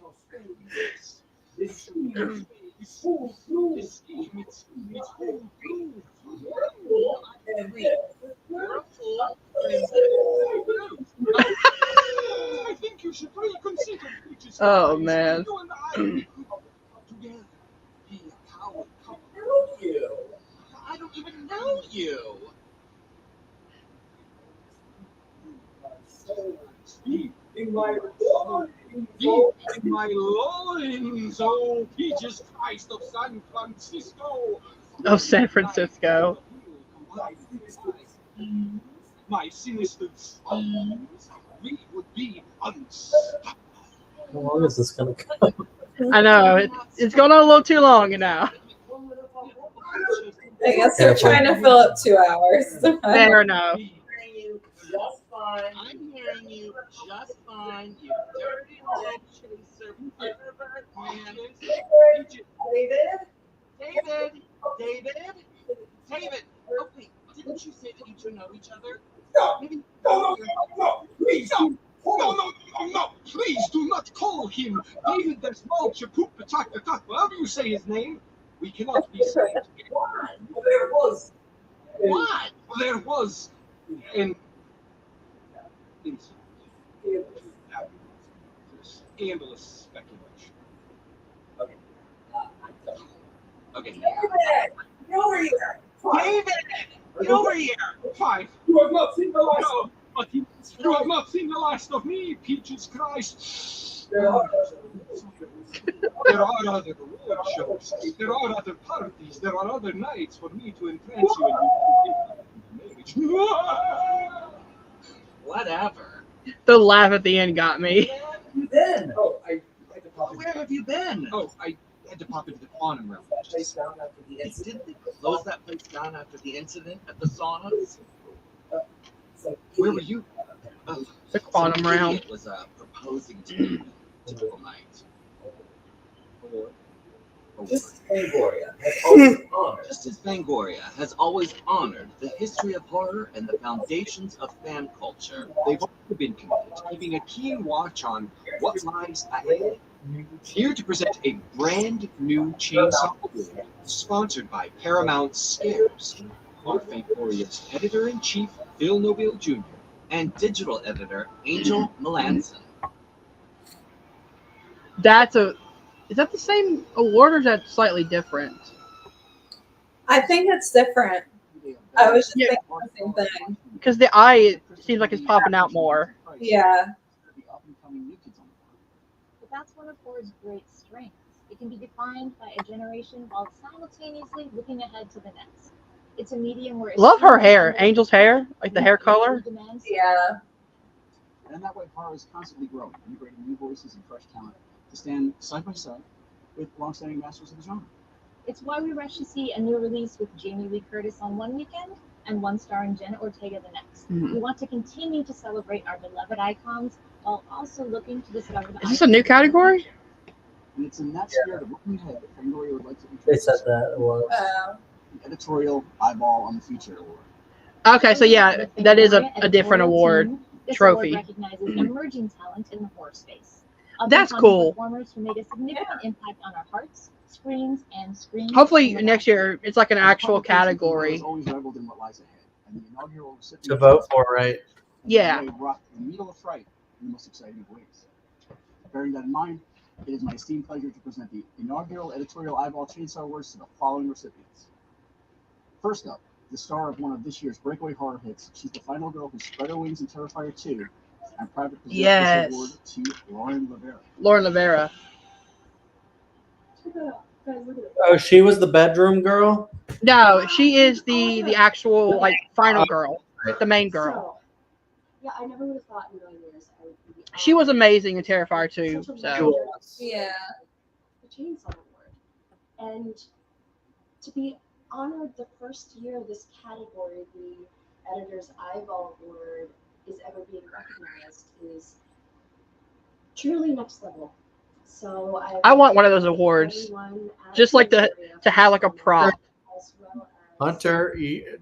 I think you should reconsider. Oh man. You and I together be a power couple. I don't even know you. Deep in my loins, oh Jesus Christ of San Francisco. Of San Francisco. My sinister schemes, we would be unstoppable. How long is this gonna go? I know it's going on a little too long now. I guess they're trying to fill up 2 hours. Fair enough. Just fine. I'm hearing you just fine. You dirty little chaser pervert man. David. Oh wait, didn't you say that you two know each other? Maybe. No, please. No, please do not call him David the Small Chapoop Attack. However you say his name, we cannot be saved. There was. What? There was an scandalous speculation. Okay. Get over here! David! Get over here! 5. You have not seen the last of me. You have not seen the last of me, Peaches Christ. There are other award shows. There are other parties. There are other nights for me to entrance you and Whatever. The laugh at the end got me. Then, Where have you been? Oh, I had to pop into the quantum realm. Didn't they close that place down after the incident at the saunas? Where were you? The quantum realm. It was proposing to me. Typical night. Just as Fangoria has always honored the history of horror and the foundations of fan culture. They've also been committed to keeping a keen watch on what lies ahead. Here to present a brand new Chainsaw Award, sponsored by Paramount Scares, are Fangoria's editor-in-chief, Phil Nobile Jr., and digital editor Angel Melanson. Is that the same award or is that slightly different? I think it's different. I was just thinking the same thing. Because the eye seems like it's popping out more. Yeah. But that's one of horror's great strengths. It can be defined by a generation while simultaneously looking ahead to the next. It's a medium where Love her hair. Angel's hair. Like the hair color. Yeah. And that way, horror is constantly growing, integrating new voices and fresh talent to stand side by side with long-standing masters of the genre. It's why we rush to see a new release with Jamie Lee Curtis on one weekend and one starring Jenna Ortega the next. Mhm. We want to continue to celebrate our beloved icons while also looking to discover the Is this a new category? And it's in that spirit of looking ahead that Fangoria would like to They introduce said that it was. the editorial eyeball on the future award. Okay, so yeah, that is a different award This trophy. award recognizes emerging talent in the horror space. That's cool. Performers who made a significant impact on our hearts, screens, and screens. Hopefully next year it's like an actual category. Is always reveled in what lies ahead, and the inaugural recipient To vote for, right? Yeah. brought the needle of fright in the most exciting of ways. Bearing that in mind, it is my esteemed pleasure to present the inaugural editorial eyeball Chainsaw Awards to the following recipients. First up, the star of one of this year's breakaway horror hits. She's the final girl who spread her wings in Terrifier 2. I'm proud to present Yes. this award to Lauren Lavera. Lauren Lavera. Oh, she was the bedroom girl? No, she is the actual like final girl, the main girl. Yeah, I never would have thought in a million years I would be. She was amazing in Terrifier 2. So Yeah. The Chainsaw Award. And to be honored the first year this category, the Editor's Eyeball Award, is ever being recognized is truly next level. So I want one of those awards, just like to have like a prop. Hunter,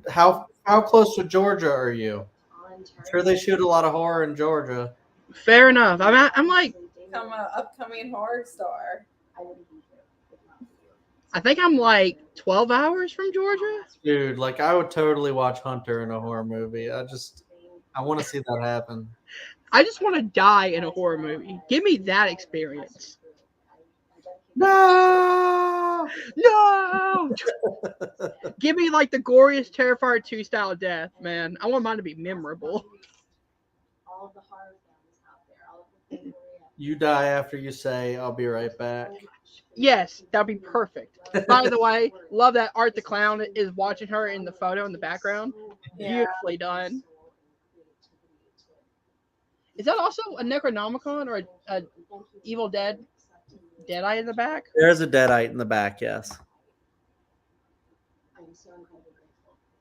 how close to Georgia are you? I'm sure they shoot a lot of horror in Georgia. Fair enough. I'm like, Become an upcoming horror star. I think I'm like 12 hours from Georgia. Dude, like I would totally watch Hunter in a horror movie. I want to see that happen. I just want to die in a horror movie. Give me that experience. No! No! Give me like the goriest Terrifier 2 style death, man. I want mine to be memorable. All of the horror fans out there, all of the Fangoria. You die after you say, I'll be right back. Yes, that'd be perfect. By the way, love that Art the Clown is watching her in the photo in the background. Yeah. Beautifully done. Is that also a Necronomicon or a Evil Deadeye in the back? There's a Deadite in the back, yes.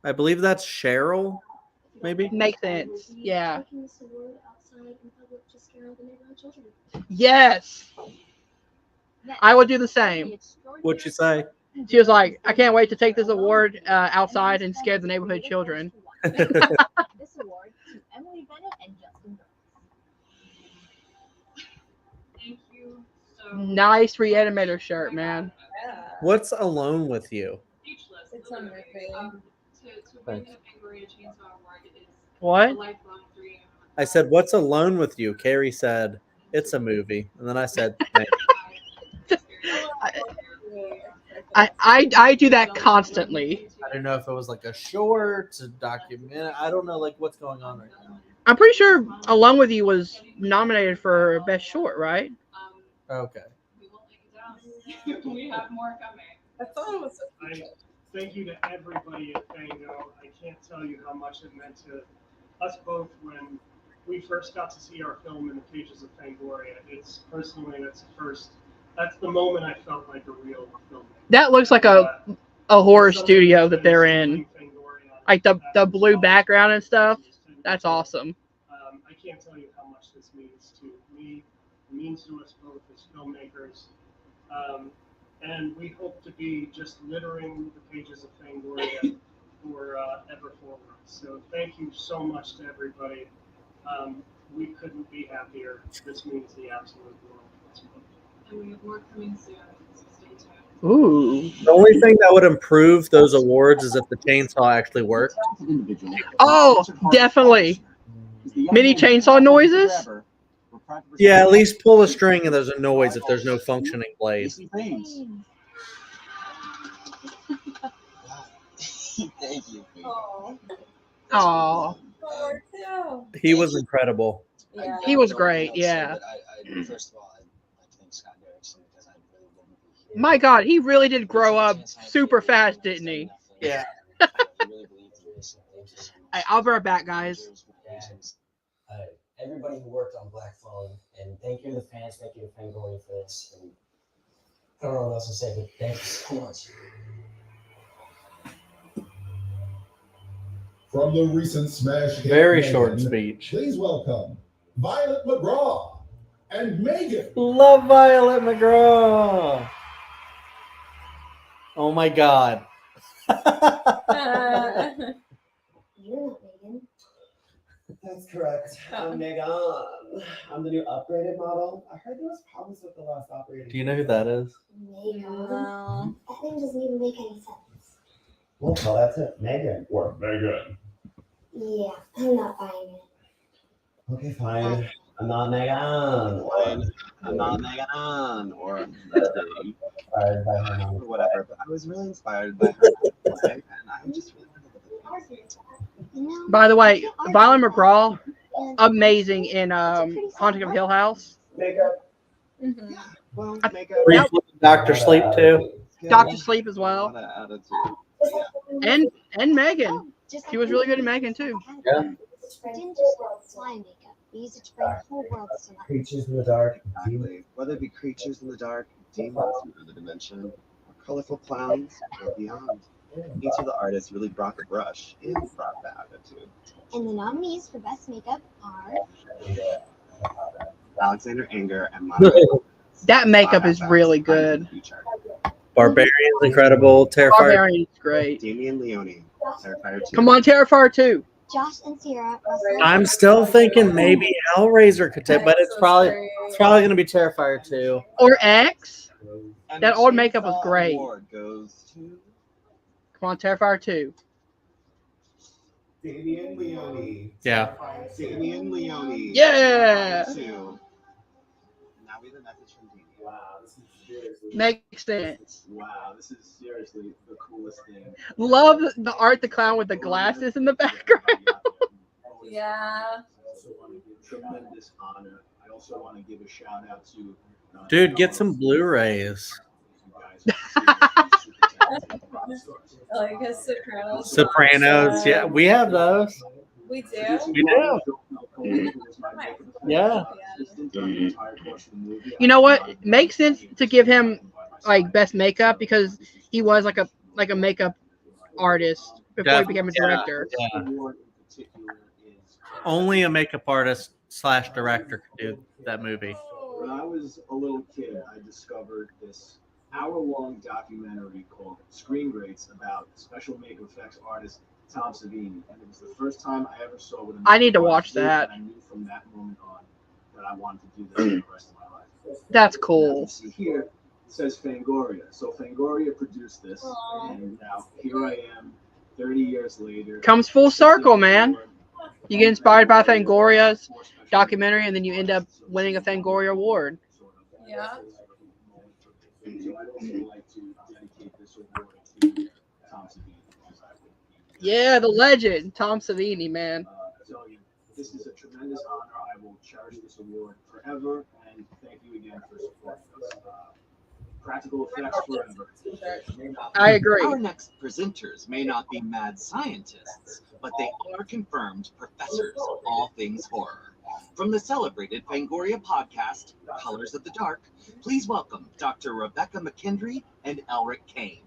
I believe that's Cheryl, maybe? Makes sense. Yeah. Yes. I would do the same. What'd you say? She was like, I can't wait to take this award outside and scare the neighborhood children. This award to Emily Bennett and Justin Brooks. Thank you so Nice reanimator shirt, man. What's Alone with You? Speechless. It's a movie. To win Thanks. the Fangoria Chainsaw Award is What? a lifelong dream. I said, "What's Alone with You?" Kerri said, "It's a movie," and then I said, "Thanks." I do that constantly. I don't know if it was like a short, a document. I don't know like what's going on right now. I'm pretty sure Alone with You was nominated for Best Short, right? Okay. We have more coming. I thought it was. Thank you to everybody at Fango. I can't tell you how much it meant to us both when we first got to see our film in the pages of Fangoria. It's personally that's the moment I felt like a real filmmaker. That looks like a horror studio that they're in. Like the blue background and stuff. That's awesome. I can't tell you how much this means to me. It means to us both as filmmakers. And we hope to be just littering the pages of Fangoria for ever forward. So thank you so much to everybody. We couldn't be happier. This means the absolute world. And we have more coming soon. So stay tuned. Ooh. The only thing that would improve those awards is if the chainsaw actually worked. Oh, definitely. Mini chainsaw noises? Yeah, at least pull a string and there's a noise if there's no functioning blade. Thank you. Oh. He was incredible. Yeah. He was great, yeah. First of all, I thank Scott Derrickson because I really wouldn't be here. My God, he really did grow up super fast, didn't he? Yeah. Hey, I'll be right back, guys. Everybody who worked on Black Phone, and thank you to the fans, thank you to Fangoria for this. And I don't know what else to say, but thank you so much. From the recent smash hit Very Megan, short speech. Please welcome Violet McGraw and Megan. Love Violet McGraw. Oh my God. You're not Megan. That's correct. I'm Megan. I'm the new upgraded model. I heard there was problems with the last operating. Do you know who that is? Megan. That thing doesn't even make any sense. Well, that's it. Megan. Or Megan. Yeah, I'm not buying it. Okay, fine. I'm not Megan. I'm not Megan or Leslie. Inspired by her mom. Or whatever, but I was really inspired by her. And I just really wanted to. By the way, Violet McGraw, amazing in Haunting of Hill House. Makeup. Mm-hmm. Well, Briefly, Dr. Sleep too. Dr. Sleep as well. Yeah. And Megan. She was really good in Megan too. Yeah. Didn't just wear slime makeup. We used it to bring whole worlds to life. Creatures in the dark. Exactly. Whether it be creatures in the dark, demons from another dimension, or colorful clowns, or beyond. Each of the artists really brought the brush and brought the attitude. And the nominees for best makeup are Alexander Anger and Monica. That makeup is really good. Barbarian's incredible. Terrifier. Barbarian's great. Damian Leone. Terrifier 2. Come on, Terrifier 2. Josh and Sierra. I'm still thinking maybe Hellraiser could take, but it's probably gonna be Terrifier 2. Or X. And That the old makeup was Chainsaw great. Award goes to Come on, Terrifier 2. Damian Leone. Yeah. Damian Leone. Yeah. Terrifier 2. Now we have a message from Damian. Wow, this is seriously. Makes sense. Wow, this is seriously the coolest thing. Love the Art the Clown with the glasses in the background. Yeah. Tremendous honor. I also want to give a shout out to Dude, get some Blu-rays. Like a Sopranos. Sopranos, yeah, we have those. We do. We do. Yeah. You know what? It makes sense to give him like best makeup because he was like a makeup artist before he became a director. Yeah. Only a makeup artist / director could do that movie. When I was a little kid, I discovered this hour-long documentary called Screen Greats about special makeup effects artist Tom Savini, and it was the first time I ever saw what a I need to makeup watch artist did, that. and I knew from that moment on that I wanted to do this for the rest of my life. That's Now, cool. you see here, it says Fangoria. So Fangoria produced this, and now here I am, 30 years later. Comes full circle, man. You get inspired by Fangoria's documentary, and then you end up winning a Fangoria award. Yeah. So I'd also like to dedicate this award to Tom Savini. Yeah, the legend, Tom Savini, man. So this is a tremendous honor. I will cherish this award forever, and thank you again for supporting us. Practical effects forever. I agree. Our next presenters may not be mad scientists, but they are confirmed professors of all things horror. From the celebrated Fangoria podcast, Colors of the Dark, please welcome Dr. Rebecca McKendry and Elric Kane.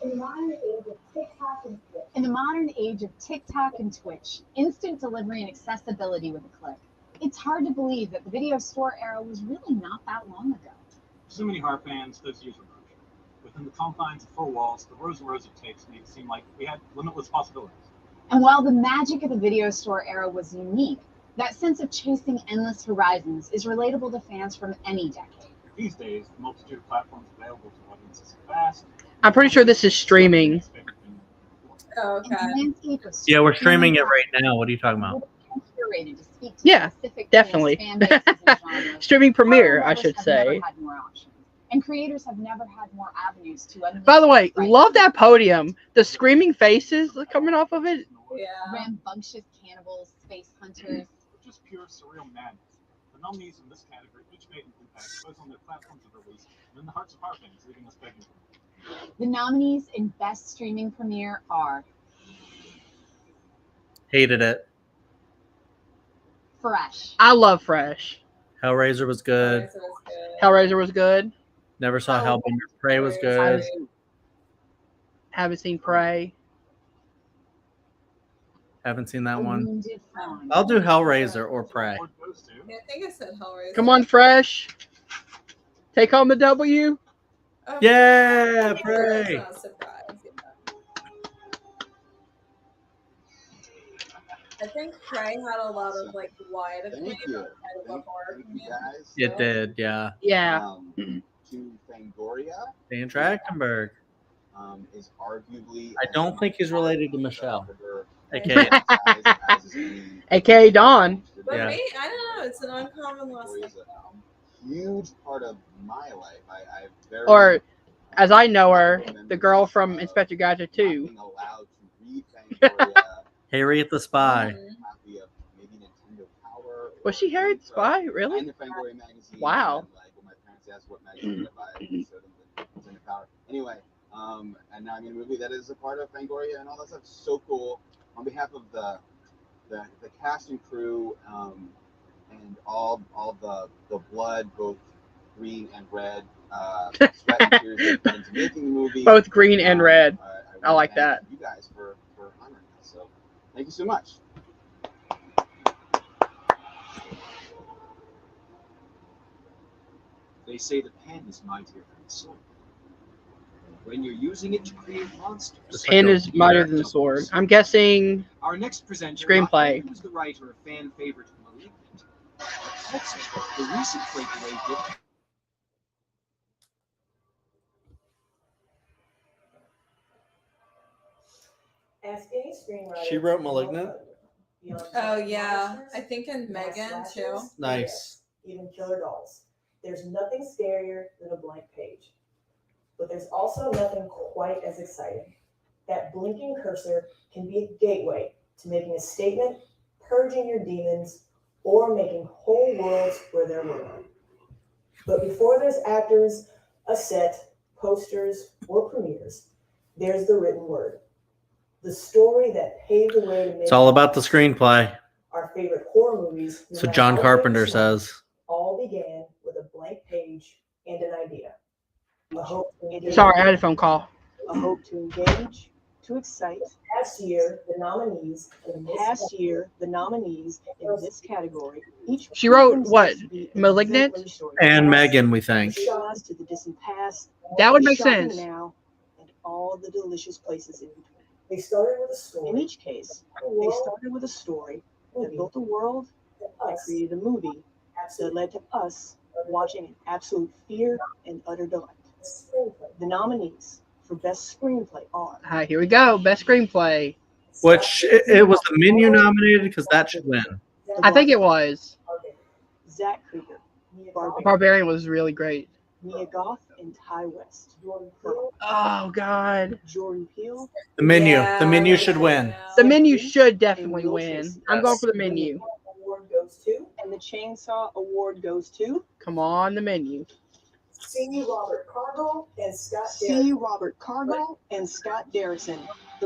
In the modern age of TikTok and Twitch, instant delivery and accessibility with a click, it's hard to believe that the video store era was really not that long ago. So many horror fans, those years were crucial. Within the confines of four walls, the rows and rows of tapes made it seem like we had limitless possibilities. And while the magic of the video store era was unique, that sense of chasing endless horizons is relatable to fans from any decade. These days, the multitude of platforms available to audiences is vast. I'm pretty sure this is streaming. Oh, okay. Yeah, we're streaming it right now. What are you talking about? Curated to speak to Yeah, specific definitely. fan bases and genres. Streaming premiere, Horror I should lovers have never say. had more options, and creators have never had more avenues to unleash By the way, their love that podium. The screaming faces coming off of it. Yeah. Rambunctious cannibals, space hunters. Just pure surreal madness. The nominees in this category each made an impact both on their platforms of release and in the hearts of horror fans, leaving us begging for more. The nominees in Best Streaming Premiere are Hated it. Fresh. I love Fresh. Hellraiser was good. Hellraiser was good. Never saw Hellbender. Prey was good. Haven't seen Prey. Haven't seen that one. Wounded Fawn. I'll do Hellraiser or Prey. Yeah, I think I said Hellraiser. Come on, Fresh. Take home the W. Oh, Yeah, that's Prey. not a surprise. I think Prey had a lot of like wide acclaim outside of the horror community. It did, yeah. Yeah. To Fangoria Dan Trachtenberg. is arguably. I don't think he's related to Michelle. AKA. AKA Dawn. But Yeah. me, I don't know. It's an uncommon last name. Huge part of my life. I very Or, as I know her, the girl from Inspector Gadget 2. being allowed to read Fangoria. Harriet the Spy. copy of maybe Nintendo Power. Was she Harriet the Spy? And Really? the Fangoria magazine. Wow. And, like, when my parents asked what magazine to buy, I showed them the Nintendo Power. Anyway, and now I'm in a movie that is a part of Fangoria and all that stuff. So cool. On behalf of the cast and crew, and all the blood, both green and red, sweat and tears that went into making the movie. Both green and red. I like thank that. You guys for honoring us. So thank you so much. They say the pen is mightier than the sword. When you're using it to create monsters. The pen is mightier than the sword. I'm guessing Our next presenter Screenplay. not only was the writer of fan favorite Malignant, but also the recent breakaway hit. Ask any screenwriter. She wrote Malignant? Oh yeah, I think in Megan too. Nice. Even killer dolls. There's nothing scarier than a blank page. But there's also nothing quite as exciting. That blinking cursor can be a gateway to making a statement, purging your demons, or making whole worlds where there were none. But before there's actors, a set, posters, or premieres, there's the written word. The story that paved the way to make It's all about the screenplay. our favorite horror movies. That's what John Carpenter says. All began with a blank page and an idea. A hope to engage. Sorry, I had a phone call. A hope to engage, to excite. Past year, the nominees in this category. Each She wrote what? Malignant? And Megan, we think. shots to the distant past. That would the make shocking sense. Now, and all the delicious places in between. They started with a story. In each case, they started with a story that built a world that created a movie that led to us watching in absolute fear and utter delight. The nominees for Best Screenplay are Here we go. Best screenplay. Which it was the Menu nominated because that should win. I think it was. Zach Krieger, Barbarian was really great. Mia Goth, and Ty West. Oh God. Jordan Peele. The Menu. The Menu should win. The Menu should definitely win. I'm going for the Menu. Award goes to, and the Chainsaw Award goes to. Come on, the Menu. C. Robert Cargill and Scott Derrickson. C. Robert Cargill and Scott Derrickson.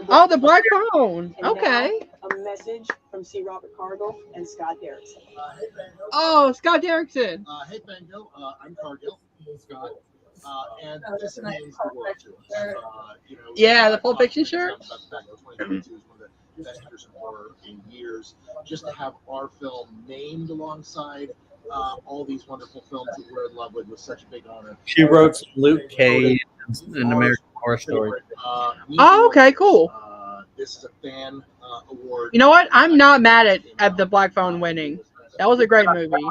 Oh, the Black Phone. And Okay. now, a message from C. Robert Cargill and Scott Derrickson. Oh, Scott Derrickson. Hey, Bango. I'm Cargill. Scott. And this means the world to us. Yeah, the Pulp Fiction shirt. 2022 is one of the best years in horror in years. Just to have our film named alongside all these wonderful films that we're in love with was such a big honor. She wrote some Luke Cage and American Horror Story. Oh, okay, cool. This is a fan award. You know what? I'm not mad at the Black Phone winning. That was a great movie.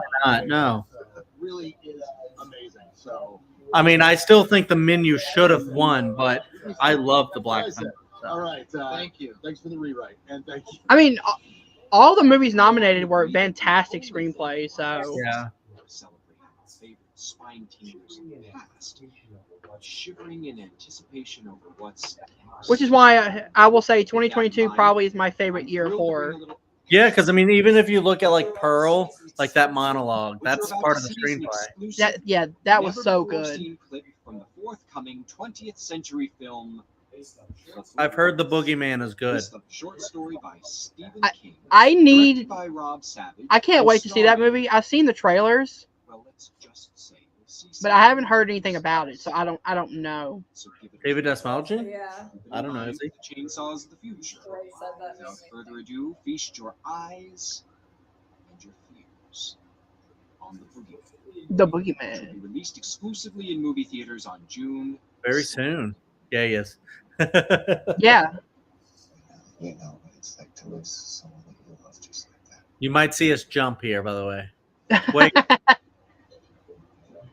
No. It really is amazing. So. I mean, I still think the Menu should have won, but I love the Black Phone. All right. Thank you. Thanks for the rewrite. And thank you. I mean, all the movies nominated were fantastic screenplays. So yeah. Spine tingers in the past, shivering in anticipation over what's next. Which is why I will say 2022 probably is my favorite year of horror. Yeah, because I mean, even if you look at like Pearl, like that monologue, that's part of the screenplay. That was so good. Clip from the forthcoming 20th century film. I've heard The Boogeyman is good. Short story by Stephen King. I can't wait to see that movie. I've seen the trailers, but I haven't heard anything about it, so I don't know. David Desmalchi? Yeah. I don't know. Is he? Chainsaws of the future. Without further ado, feast your eyes and your fears on the Boogeyman. The Boogeyman. Will be released exclusively in movie theaters on June. Very soon. Yeah, yes. Yeah. You know what it's like to lose someone that you love just like that. You might see us jump here, by the way. Wait.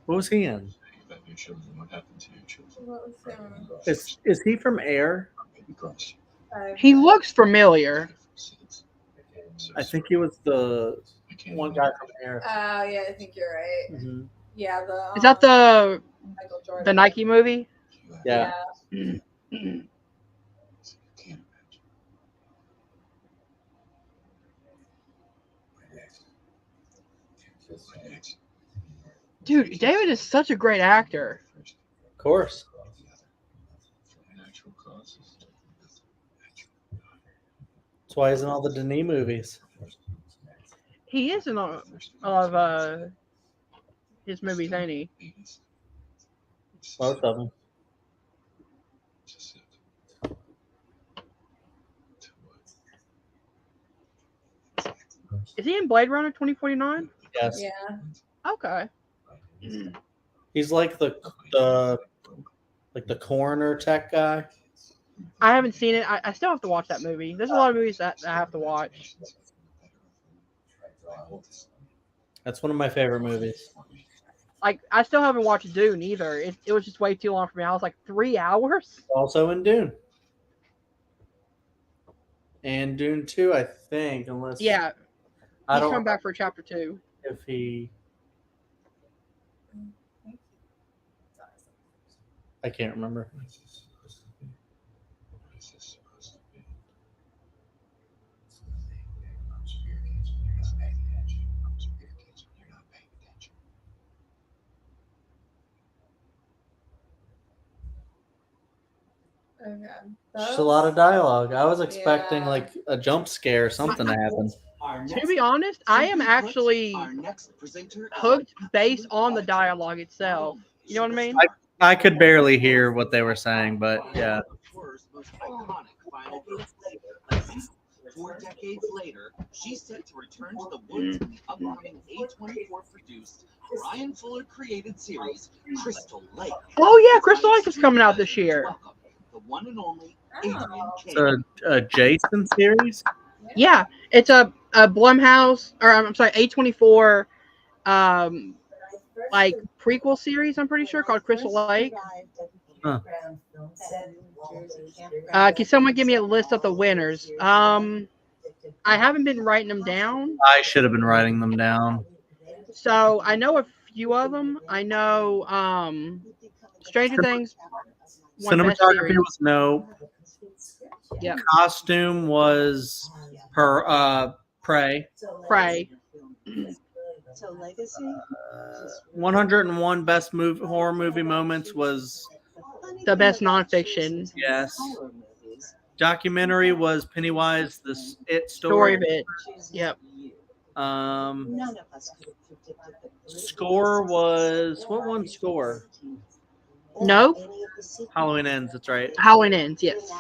What was he in? What happened to your children? What was Is he from Air? He looks familiar. I think he was the one guy from Air. Oh yeah, I think you're right. Mm-hmm. Yeah, the. Is that the Michael Jordan. the Nike movie? Yeah. Dude, David is such a great actor. Of course. That's why he's in all the Denis movies. He is in all of his movies, ain't he? Most of them. Is he in Blade Runner 2049? Yes. Yeah. Okay. He's like the coroner tech guy. I haven't seen it. I still have to watch that movie. There's a lot of movies that I have to watch. That's one of my favorite movies. Like, I still haven't watched Dune either. It was just way too long for me. I was like, 3 hours? Also in Dune. And Dune 2, I think, unless... Yeah. I He's don't coming back for chapter 2. If he... I can't remember. Okay. Just a lot of dialogue. I was expecting like a jump scare or something to happen. To be honest, I am actually hooked based on the dialogue itself. You know what I mean? I could barely hear what they were saying, but yeah. Horror's most iconic final girl. But now, 4 decades later, she's set to return to the woods in the upcoming A24 produced, Brian Fuller created series, Crystal Lake. Oh yeah, Crystal Lake is coming out this year. The one and only Adrian King. It's a Jason series. Yeah, it's a Blumhouse, or I'm sorry, A24, like prequel series. I'm pretty sure called Crystal Lake. Huh. Can someone give me a list of the winners? I haven't been writing them down. I should have been writing them down. So I know a few of them. I know Stranger Things. won Best Cinematography Series. was no. Yep. Costume was Prey. Prey. So legacy. 101 best horror movie moments was The best nonfiction. yes. Documentary was Pennywise, the It Story story. of It. Yep. None of us could have predicted the Score was what one score? No. Halloween Ends. That's right. Halloween Ends. Yes.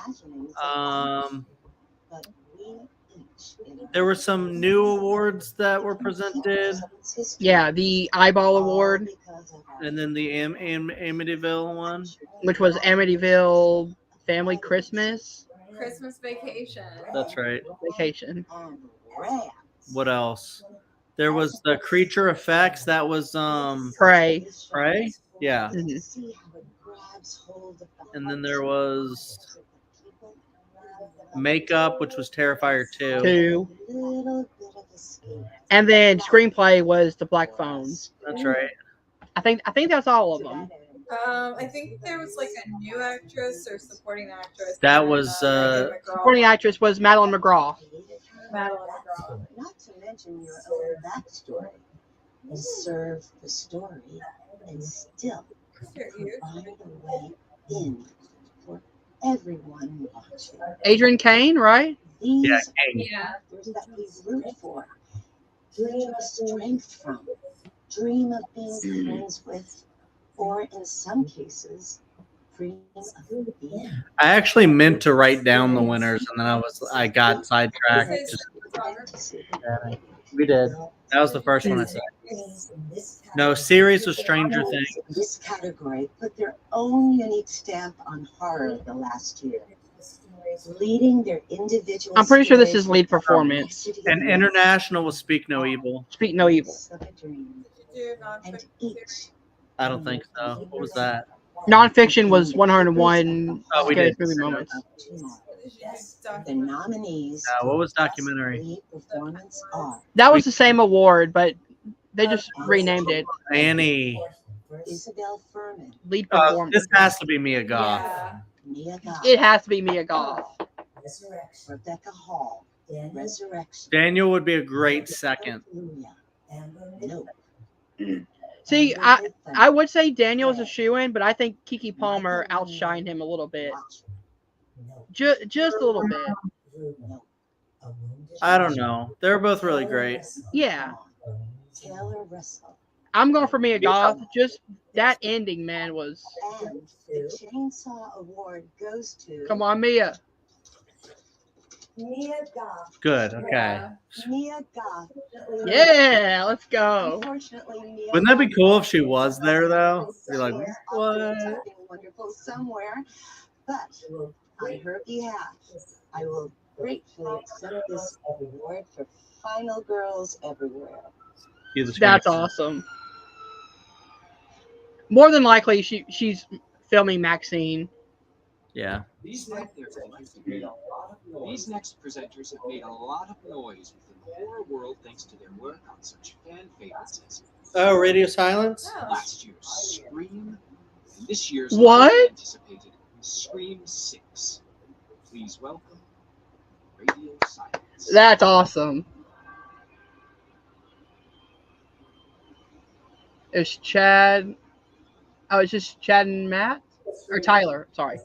There were some new awards that were presented. Yeah, the Eyeball Award, And then the Amityville one, which was Amityville Family Christmas Christmas Vacation. That's right. Vacation. What else? There was the creature effects. That was Prey. Prey? Yeah. Mm-hmm. And then there was Makeup, which was Terrifier 2. 2. And then screenplay was The Black Phone. That's right. I think that's all of them. I think there was like a new actress or supporting actress. That was Supporting actress was Madeline McGraw. Madeline McGraw. Not to mention your own backstory. You serve the story and still provide a way in for everyone watching. Adrian Kane, right? These Yeah, are Kane. characters that we root for, dream strength from, dream of being friends with, or in some cases, dream of being. I actually meant to write down the winners, and then I got sidetracked. Yeah, we did. That was the first one I said. No, series was Stranger Things. This category put their own unique stamp on horror the last year, leading their individual. I'm pretty sure this is lead performance. And international was Speak No Evil. Speak No Evil. And each. I don't think so. What was that? Nonfiction was 101 Oh, we Scary did. Movie Moments. The nominees. What was documentary? Performance are That was the same award, but they just renamed it. Annie. Isabel Furman, Lead performance. This has to be Mia Goth. Mia Goth, It has to be Mia Goth. Rebecca Hall, Resurrection. Daniel would be a great second. Nope. See, I would say Daniel's a shoo-in, but I think Keke Palmer outshined him a little bit. Just a little bit. I don't know. They're both really great. Yeah. Taylor Russell. I'm going for Mia Goth. Just that ending, man, was... And the Chainsaw Award goes to. Come on, Mia. Mia Goth. Good. Okay. Mia Goth. Yeah, let's go. Unfortunately, Mia Wouldn't that be Goth cool if she was there, though? You're like, is what? also something wonderful somewhere, but on her behalf, I will gratefully accept this award for Final Girls Everywhere. That's awesome. More than likely, she's filming Maxine. Yeah. These next presenters have made a lot of noise within the horror world thanks to their work on such fan favorites. Oh, Radio Silence? Last year's Scream, and this year's What? anticipated Scream 6. Please welcome Radio Silence. That's awesome. It's Chad. Oh, it's just Chad and Matt? Or Tyler. Sorry.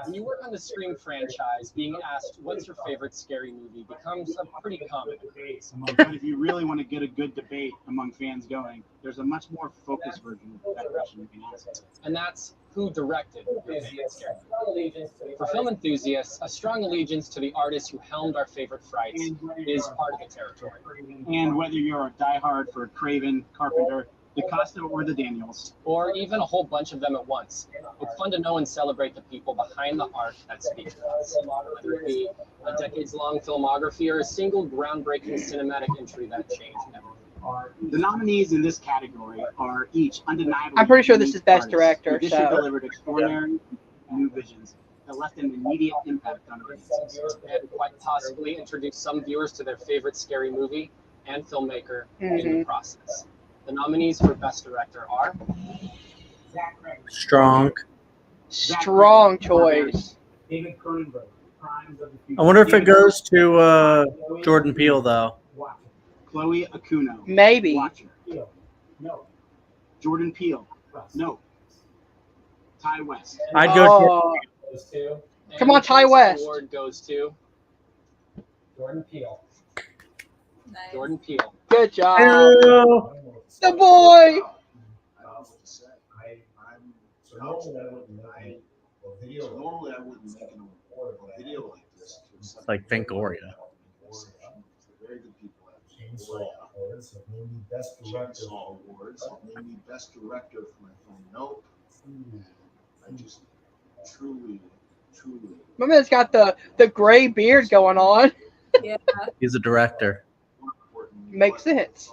When you work on the Scream franchise, being asked what's your favorite scary movie becomes a pretty common occurrence. But if you really want to get a good debate among fans going, there's a much more focused version of that question you can ask. And that's who directed your favorite scary movie. For film enthusiasts, a strong allegiance to the artist who helmed our favorite frights is part of the territory. And whether you're a diehard for Craven, Carpenter, DaCosta, or the Daniels, or even a whole bunch of them at once, it's fun to know and celebrate the people behind the art that speaks to us, whether it be a decades-long filmography or a single groundbreaking cinematic entry that changed everything. The nominees in this category are each undeniably. I'm pretty sure this is Best Director. This So. delivered extraordinary new visions that left an immediate impact on audiences, and quite possibly introduced some viewers to their favorite scary movie and filmmaker in the process. The nominees for Best Director are Strong. Strong choice. David Cronenberg, Crimes of the Future. I wonder if it goes to Jordan Peele though. Chloe Akuno. Maybe. Watcher. No. Jordan Peele. No. Ty West. I'd go Come on, Ty West. Award goes to Jordan Peele. Jordan Peele. Good job. Ew. The boy. Normally I wouldn't make a video like this. It's like Fangoria. Very good people at Chainsaw Awards. Named me Best Director for my film Nope. I just truly. My man's got the gray beard going on. Yeah. He's a director. Makes sense.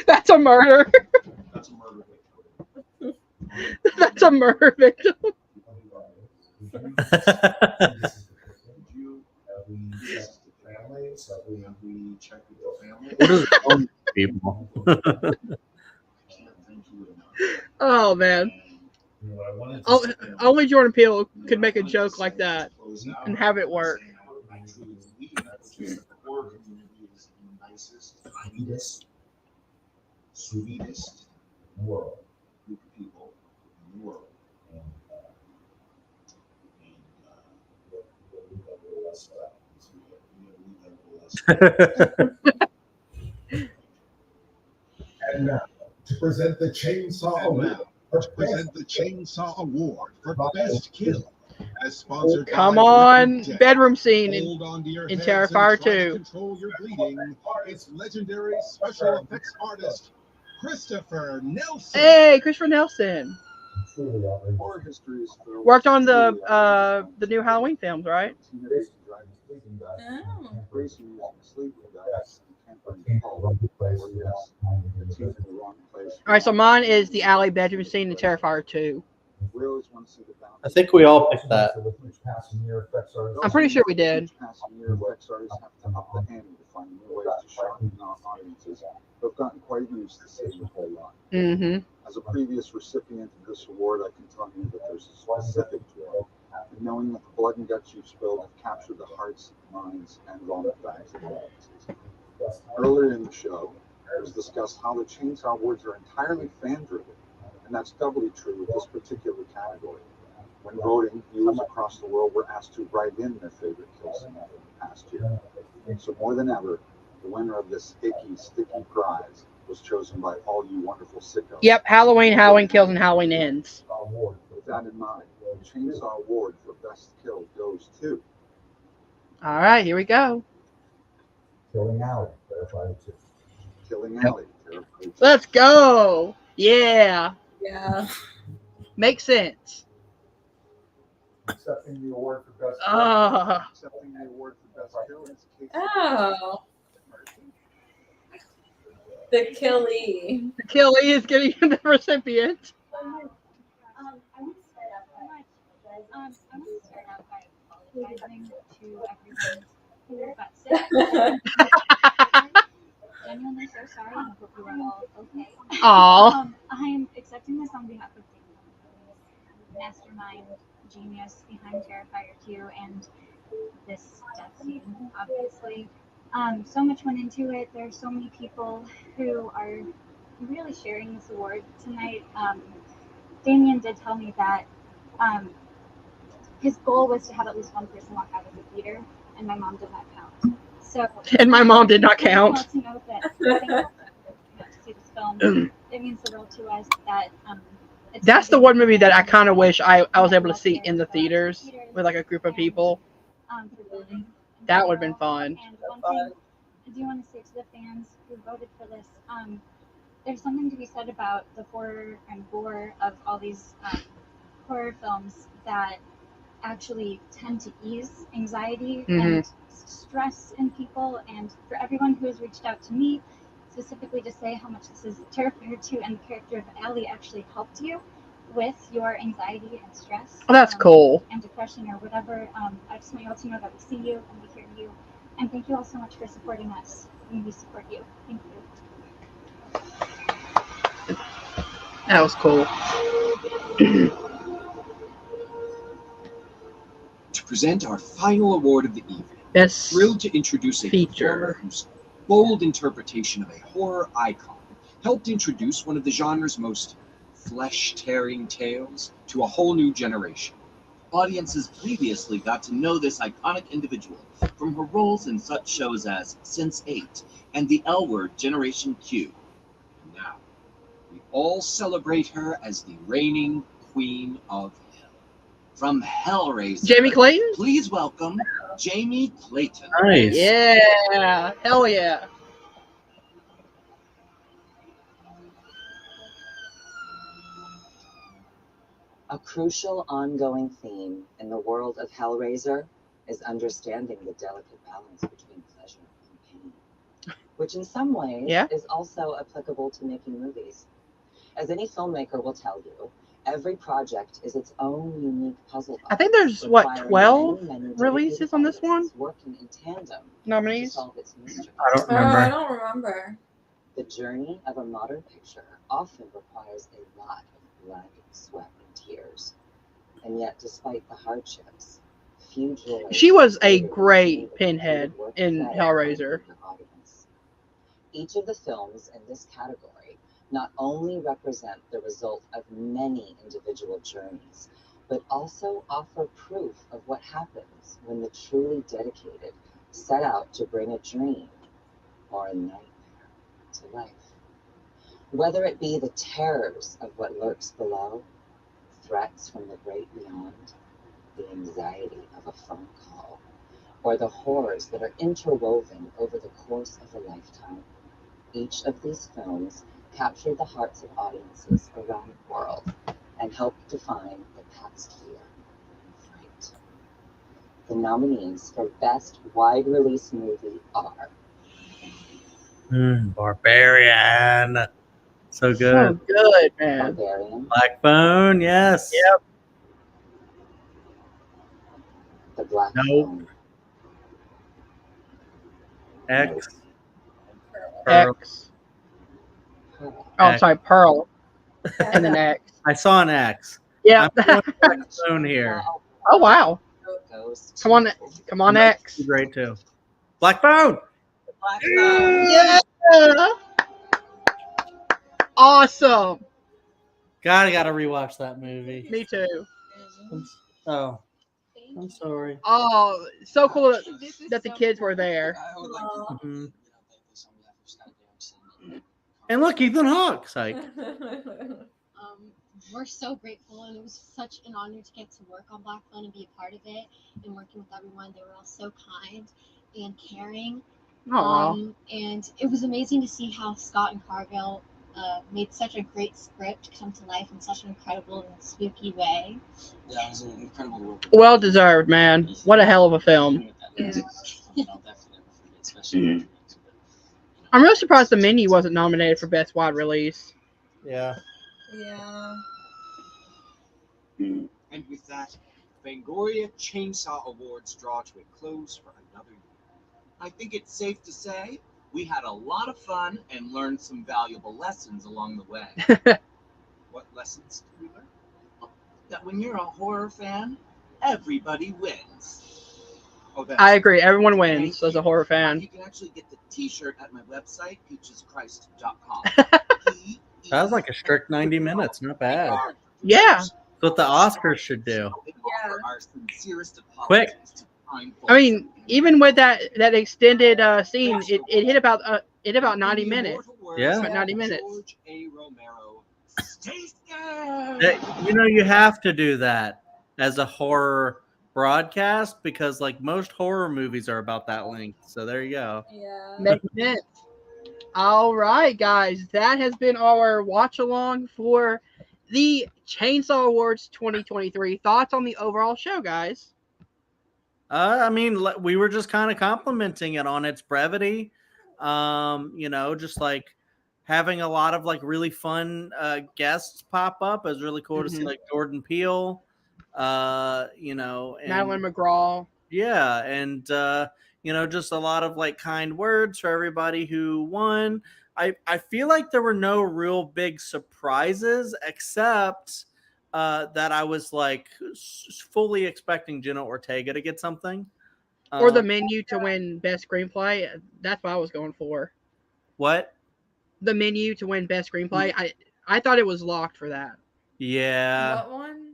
That's a murder. That's a murder victim. What is wrong with people? Oh man. Only Jordan Peele could make a joke like that and have it work. Sweetest world group of people in the world. And now, to present the Chainsaw Award. For Best Kill, as sponsored Come by on, Dead. bedroom scene Hold on to your in heads and Terrifier try to 2. Control your bleeding. It's legendary special effects artist Christopher Nelson. Hey, Christopher Nelson. Horror history is filled Worked on the new Halloween films, right? All right, so mine is the alley bedroom scene in Terrifier 2. I think we all picked that. I'm pretty sure we did. I've gotten quite used to seeing a whole lot. Mm-hmm. As a previous recipient of this award, I can tell you that there's a specific joy in knowing that the blood and guts you've spilled have captured the hearts, minds, and vomit bags of audiences. Earlier in the show, it was discussed how the Chainsaw Awards are entirely fan-driven, and that's doubly true with this particular category. When voting, viewers across the world were asked to write in their favorite kills from the past year. So more than ever, the winner of this sticky prize was chosen by all you wonderful sickos. Yep, Halloween Kills, and Halloween Ends. With that in mind, the Chainsaw Award for Best Kill goes to All right, here we go. Killing Alley, Terrifier 2. Killing Alley. Let's go. Yeah. Yeah. Makes sense. Accepting the award for Best Accepting the award for Best Kill is Casey. Oh. The Killy. The Killy is getting the recipient. I want to start out by apologizing to everyone who got sick. Genuinely so sorry. I hope you are all okay. Aw. I'm accepting this on behalf of the mastermind genius behind Terrifier 2 and this death scene, obviously. So much went into it. There are so many people who are really sharing this award tonight. Damien did tell me that his goal was to have at least one person walk out of the theater, and my mom did not count. So, and my mom did not count. To know that having to see this film, it means the world to us that that's the one movie that I kind of wish I was able to see in the theaters with like a group of people. That would have been fun. And one thing I do want to say to the fans who voted for this, there's something to be said about the horror and gore of all these horror films that actually tend to ease anxiety and stress in people. And for everyone who has reached out to me specifically to say how much this is Terrifier 2 and the character of Ellie actually helped you with your anxiety and stress. Oh, that's cool. And depression or whatever. I just want you all to know that we see you and we hear you. And thank you all so much for supporting us. And we support you. Thank you. That was cool. To present our final award of the evening, Best thrilled to introduce a feature performer whose bold interpretation of a horror icon helped introduce one of the genre's most flesh-tearing tales to a whole new generation. Audiences previously got to know this iconic individual from her roles in such shows as Sense8 and the L Word Generation Q. And now, we all celebrate her as the reigning Queen of Hell. From Hellraiser, Jamie Clayton? Please welcome Jamie Clayton. Nice. Yeah. Hell yeah. A crucial ongoing theme in the world of Hellraiser is understanding the delicate balance between pleasure and pain, which in some ways is also applicable to making movies. As any filmmaker will tell you, every project is its own unique puzzle box. I think there's, what, 12 releases on this one? Working in tandem Nominees? to solve its mystery. I don't remember. I don't remember. The journey of a modern picture often requires a lot of blood, sweat, and tears. And yet, despite the hardships, few joys. She was a great Pinhead in Hellraiser. Each of the films in this category not only represent the result of many individual journeys, but also offer proof of what happens when the truly dedicated set out to bring a dream or a nightmare to life. Whether it be the terrors of what lurks below, threats from the great beyond, the anxiety of a phone call, or the horrors that are interwoven over the course of a lifetime, each of these films captured the hearts of audiences around the world and helped define the past year in fright. The nominees for Best Wide Release Movie are Barbarian. So good. So good, man. Barbarian, Black Phone, yes. Yep. The Black Nope. Phone, X. X. Pearl. Oh, I'm sorry, Pearl. And then X. I saw an X. Yeah. I'm going Black Phone here. Oh, wow. Ghost. Come on, X. Great too. Black Phone. Black Phone. Yeah. Awesome. God, I gotta rewatch that movie. Me too. I'm sorry. Oh, so cool that the kids were there. Mhm. And look, Ethan Hawke. Psych. We're so grateful, and it was such an honor to get to work on Black Phone and be a part of it and working with everyone. They were all so kind and caring. And it was amazing to see how Scott and Cargill made such a great script come to life in such an incredible and spooky way. Yeah, it was an incredible work. Well deserved, man. What a hell of a film. I'm really surprised The Menu wasn't nominated for Best Wide Release. Yeah. Yeah. And with that, Fangoria Chainsaw Awards draw to a close for another year. I think it's safe to say we had a lot of fun and learned some valuable lessons along the way. What lessons did we learn? Well, that when you're a horror fan, everybody wins. Oh, that's I agree. Everyone wins as a horror fan. You can actually get the T-shirt at my website, peacheschrist.com. That was like a strict 90 minutes. Not bad. Yeah. That's what the Oscars should do. Yeah. Our sincerest Quick. apologies to Prime I mean, even with that extended scene, it hit about 90 minutes. Yeah. About 90 minutes. George A. Romero. Stay scared. You have to do that as a horror broadcast because like most horror movies are about that length. So there you go. Yeah. Makes sense. All right, guys, that has been our watch along for the Chainsaw Awards 2023. Thoughts on the overall show, guys? I mean, we were just kind of complimenting it on its brevity. Just like having a lot of like really fun guests pop up. It was really cool to see like Jordan Peele, and Madeline McGraw. Yeah, and just a lot of like kind words for everybody who won. I feel like there were no real big surprises except that I was like fully expecting Jenna Ortega to get something. Or the menu to win Best Screenplay. That's what I was going for. What? The menu to win Best Screenplay. I thought it was locked for that. Yeah. What one?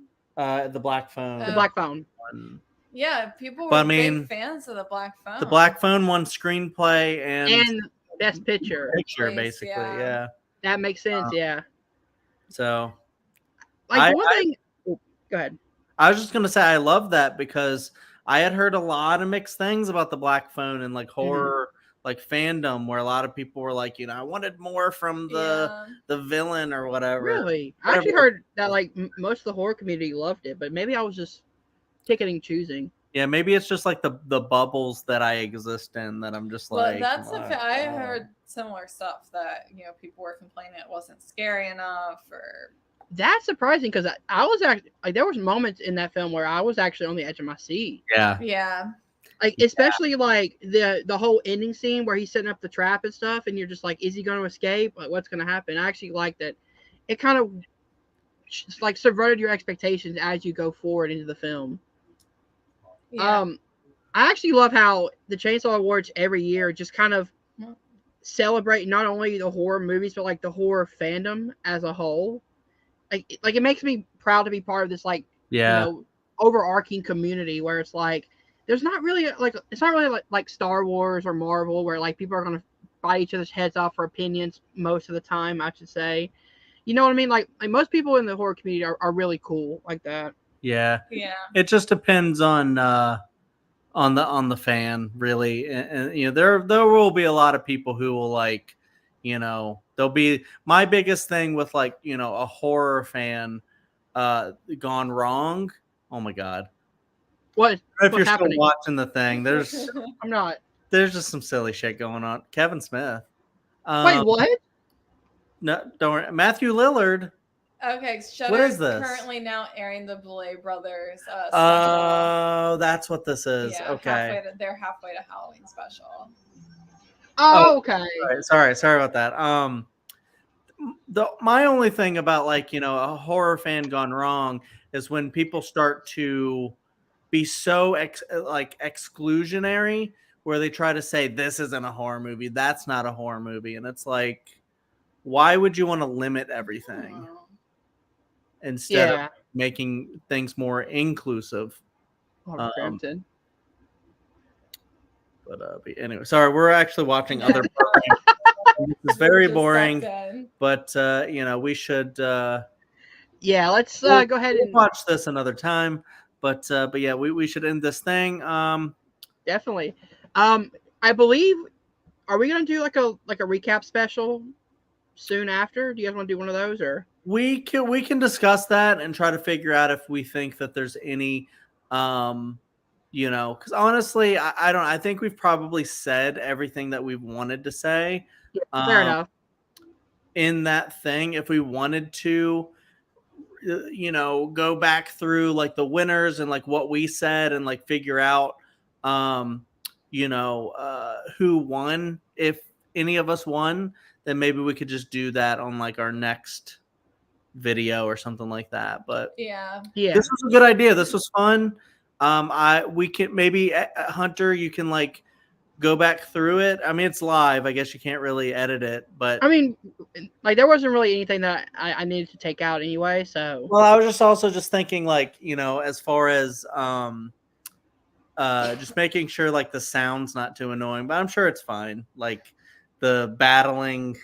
The Black Phone. The Black Phone. Yeah, people were But, I mean, big fans of the Black Phone. The Black Phone won screenplay and Best Picture. Basically, yeah. That makes sense, yeah. So, like one thing. Go ahead. I was just gonna say I love that because I had heard a lot of mixed things about the Black Phone and like horror, like fandom, where a lot of people were like, I wanted more from the villain or whatever. Really, I actually heard that like most of the horror community loved it, but maybe I was just picking and choosing. Yeah, maybe it's just like the bubbles that I exist in that I'm just like. Well, that's I heard similar stuff that people were complaining it wasn't scary enough or. That's surprising because I was actually like there was moments in that film where I was actually on the edge of my seat. Yeah. Yeah. Like especially like the whole ending scene where he's setting up the trap and stuff, and you're just like, is he going to escape? Like, what's going to happen? I actually like that. It kind of like subverted your expectations as you go forward into the film. Yeah. I actually love how the Chainsaw Awards every year just kind of celebrate not only the horror movies but like the horror fandom as a whole. Like it makes me proud to be part of this overarching community where it's like there's not really it's not really like Star Wars or Marvel where like people are gonna bite each other's heads off for opinions most of the time, I should say. You know what I mean? Like most people in the horror community are really cool like that. Yeah. Yeah. It just depends on the fan really, and there will be a lot of people who will like. There'll be my biggest thing with like, a horror fan gone wrong. Oh my God. What? If you're happening? still watching the thing, I'm not. There's just some silly shit going on. Kevin Smith. Wait, what? No, don't worry. Matthew Lillard. Okay, Shudder What is is this? currently now airing the Blay Brothers. Oh, that's what this is. Yeah, okay. They're halfway to Halloween special. Oh, okay. Sorry about that. My only thing about like a horror fan gone wrong is when people start to be so exclusionary, where they try to say this isn't a horror movie, that's not a horror movie, and it's like, why would you want to limit everything instead of making things more inclusive? But anyway, sorry, we're actually watching other programs. This is very boring, but we should. Let's go ahead and watch this another time. But yeah, we should end this thing. Definitely. I believe. Are we gonna do like a recap special soon after? Do you guys want to do one of those or? We can discuss that and try to figure out if we think that there's any. Because honestly, I think we've probably said everything that we've wanted to say. Yeah, fair enough. In that thing, if we wanted to, go back through like the winners and like what we said and like figure out, who won, if any of us won, then maybe we could just do that on like our next video or something like that. But yeah, this was a good idea. This was fun. We can maybe Hunter, you can like go back through it. I mean, it's live. I guess you can't really edit it, but I mean, like there wasn't really anything that I needed to take out anyway. So well, I was just also just thinking like, as far as just making sure like the sound's not too annoying, but I'm sure it's fine. Like the battling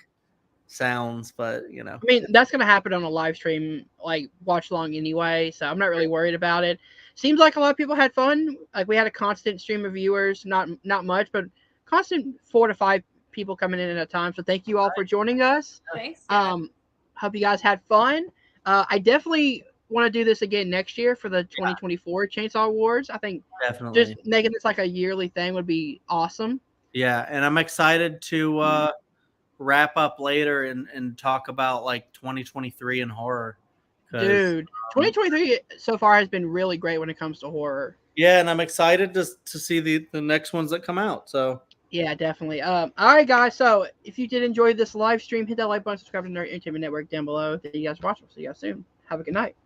sounds, but I mean, that's gonna happen on a live stream, like watch along anyway. So I'm not really worried about it. Seems like a lot of people had fun. Like we had a constant stream of viewers, not much, but constant 4 to 5 people coming in at a time. So thank you all for joining us. Thanks. Hope you guys had fun. I definitely want to do this again next year for the 2024 Chainsaw Awards. I think definitely just making this like a yearly thing would be awesome. Yeah, and I'm excited to wrap up later and talk about like 2023 in horror. Dude, 2023 so far has been really great when it comes to horror. Yeah, and I'm excited to see the next ones that come out. So yeah, definitely. All right, guys. So if you did enjoy this live stream, hit that like button, subscribe to the Nerd Entertainment Network down below. Thank you guys for watching. See you guys soon. Have a good night.